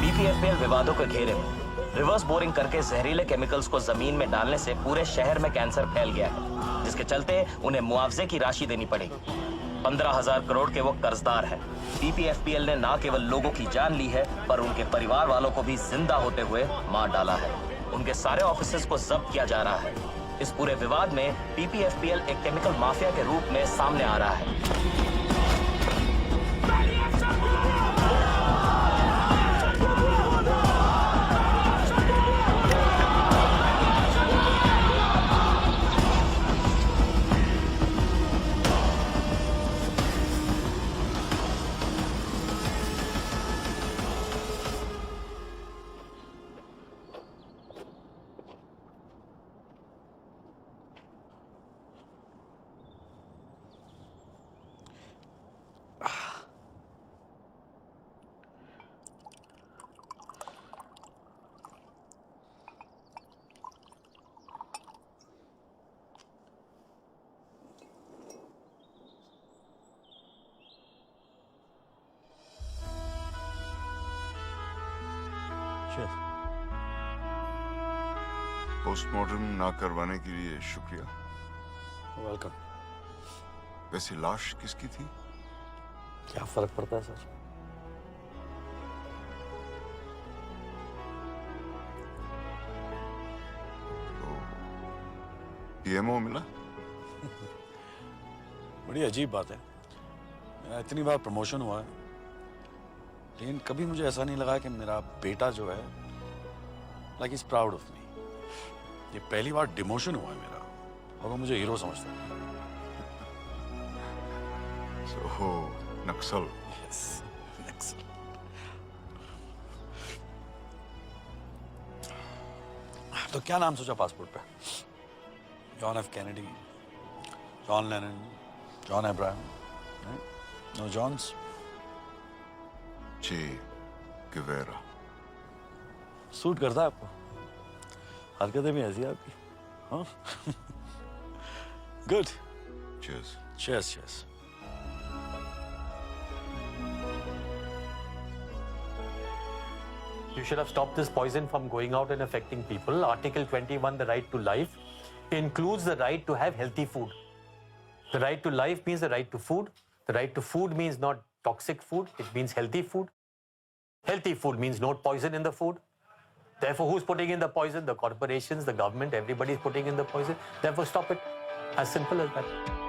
बीपीएफएल विवादों के घेरे में रिवर्स बोरिंग करके जहरीले केमिकल्स को जमीन में डालने से पूरे शहर में कैंसर फैल गया है, जिसके चलते उन्हें मुआवजे की राशि देनी पड़ेगी। 15,000 करोड़ के वो कर्जदार हैं। पीपीएफपीएल ने ना केवल लोगों की जान ली है, पर उनके परिवार वालों को भी जिंदा होते हुए मार डाला है। उनके सारे ऑफिसेज को जब्त किया जा रहा है। इस पूरे विवाद में पीपीएफपीएल एक केमिकल माफिया के रूप में सामने आ रहा है। पोस्टमार्टम ना करवाने के लिए शुक्रिया। वेलकम। वैसे लाश किसकी थी? क्या फर्क पड़ता है सर? पीएमओ मिला? बड़ी अजीब बात है। मेरा इतनी बार प्रमोशन हुआ है, लेकिन कभी मुझे ऐसा नहीं लगा कि मेरा बेटा जो है like is proud of me. ये पहली बार डिमोशन हुआ है मेरा और वो मुझे हीरो समझता है। So, नक्सल। Yes, नक्सल। तो क्या नाम सोचा पासपोर्ट पे? John F Kennedy, John Lennon, John Abraham? No Johns? Che Guevara. Suit करता है आपको? हरकतें भी ऐसी है आपकी। हाँ? Good. Cheers. Cheers, cheers. You should have stopped this poison from going out and affecting people. Article 21, the right to life, includes the right to have healthy food. The right to life means the right to food. The right to food means not toxic food. It means healthy food. Healthy food means no poison in the food. Therefore, who's putting in the poison? The corporations, the government, everybody's putting in the poison. Therefore, stop it. As simple as that.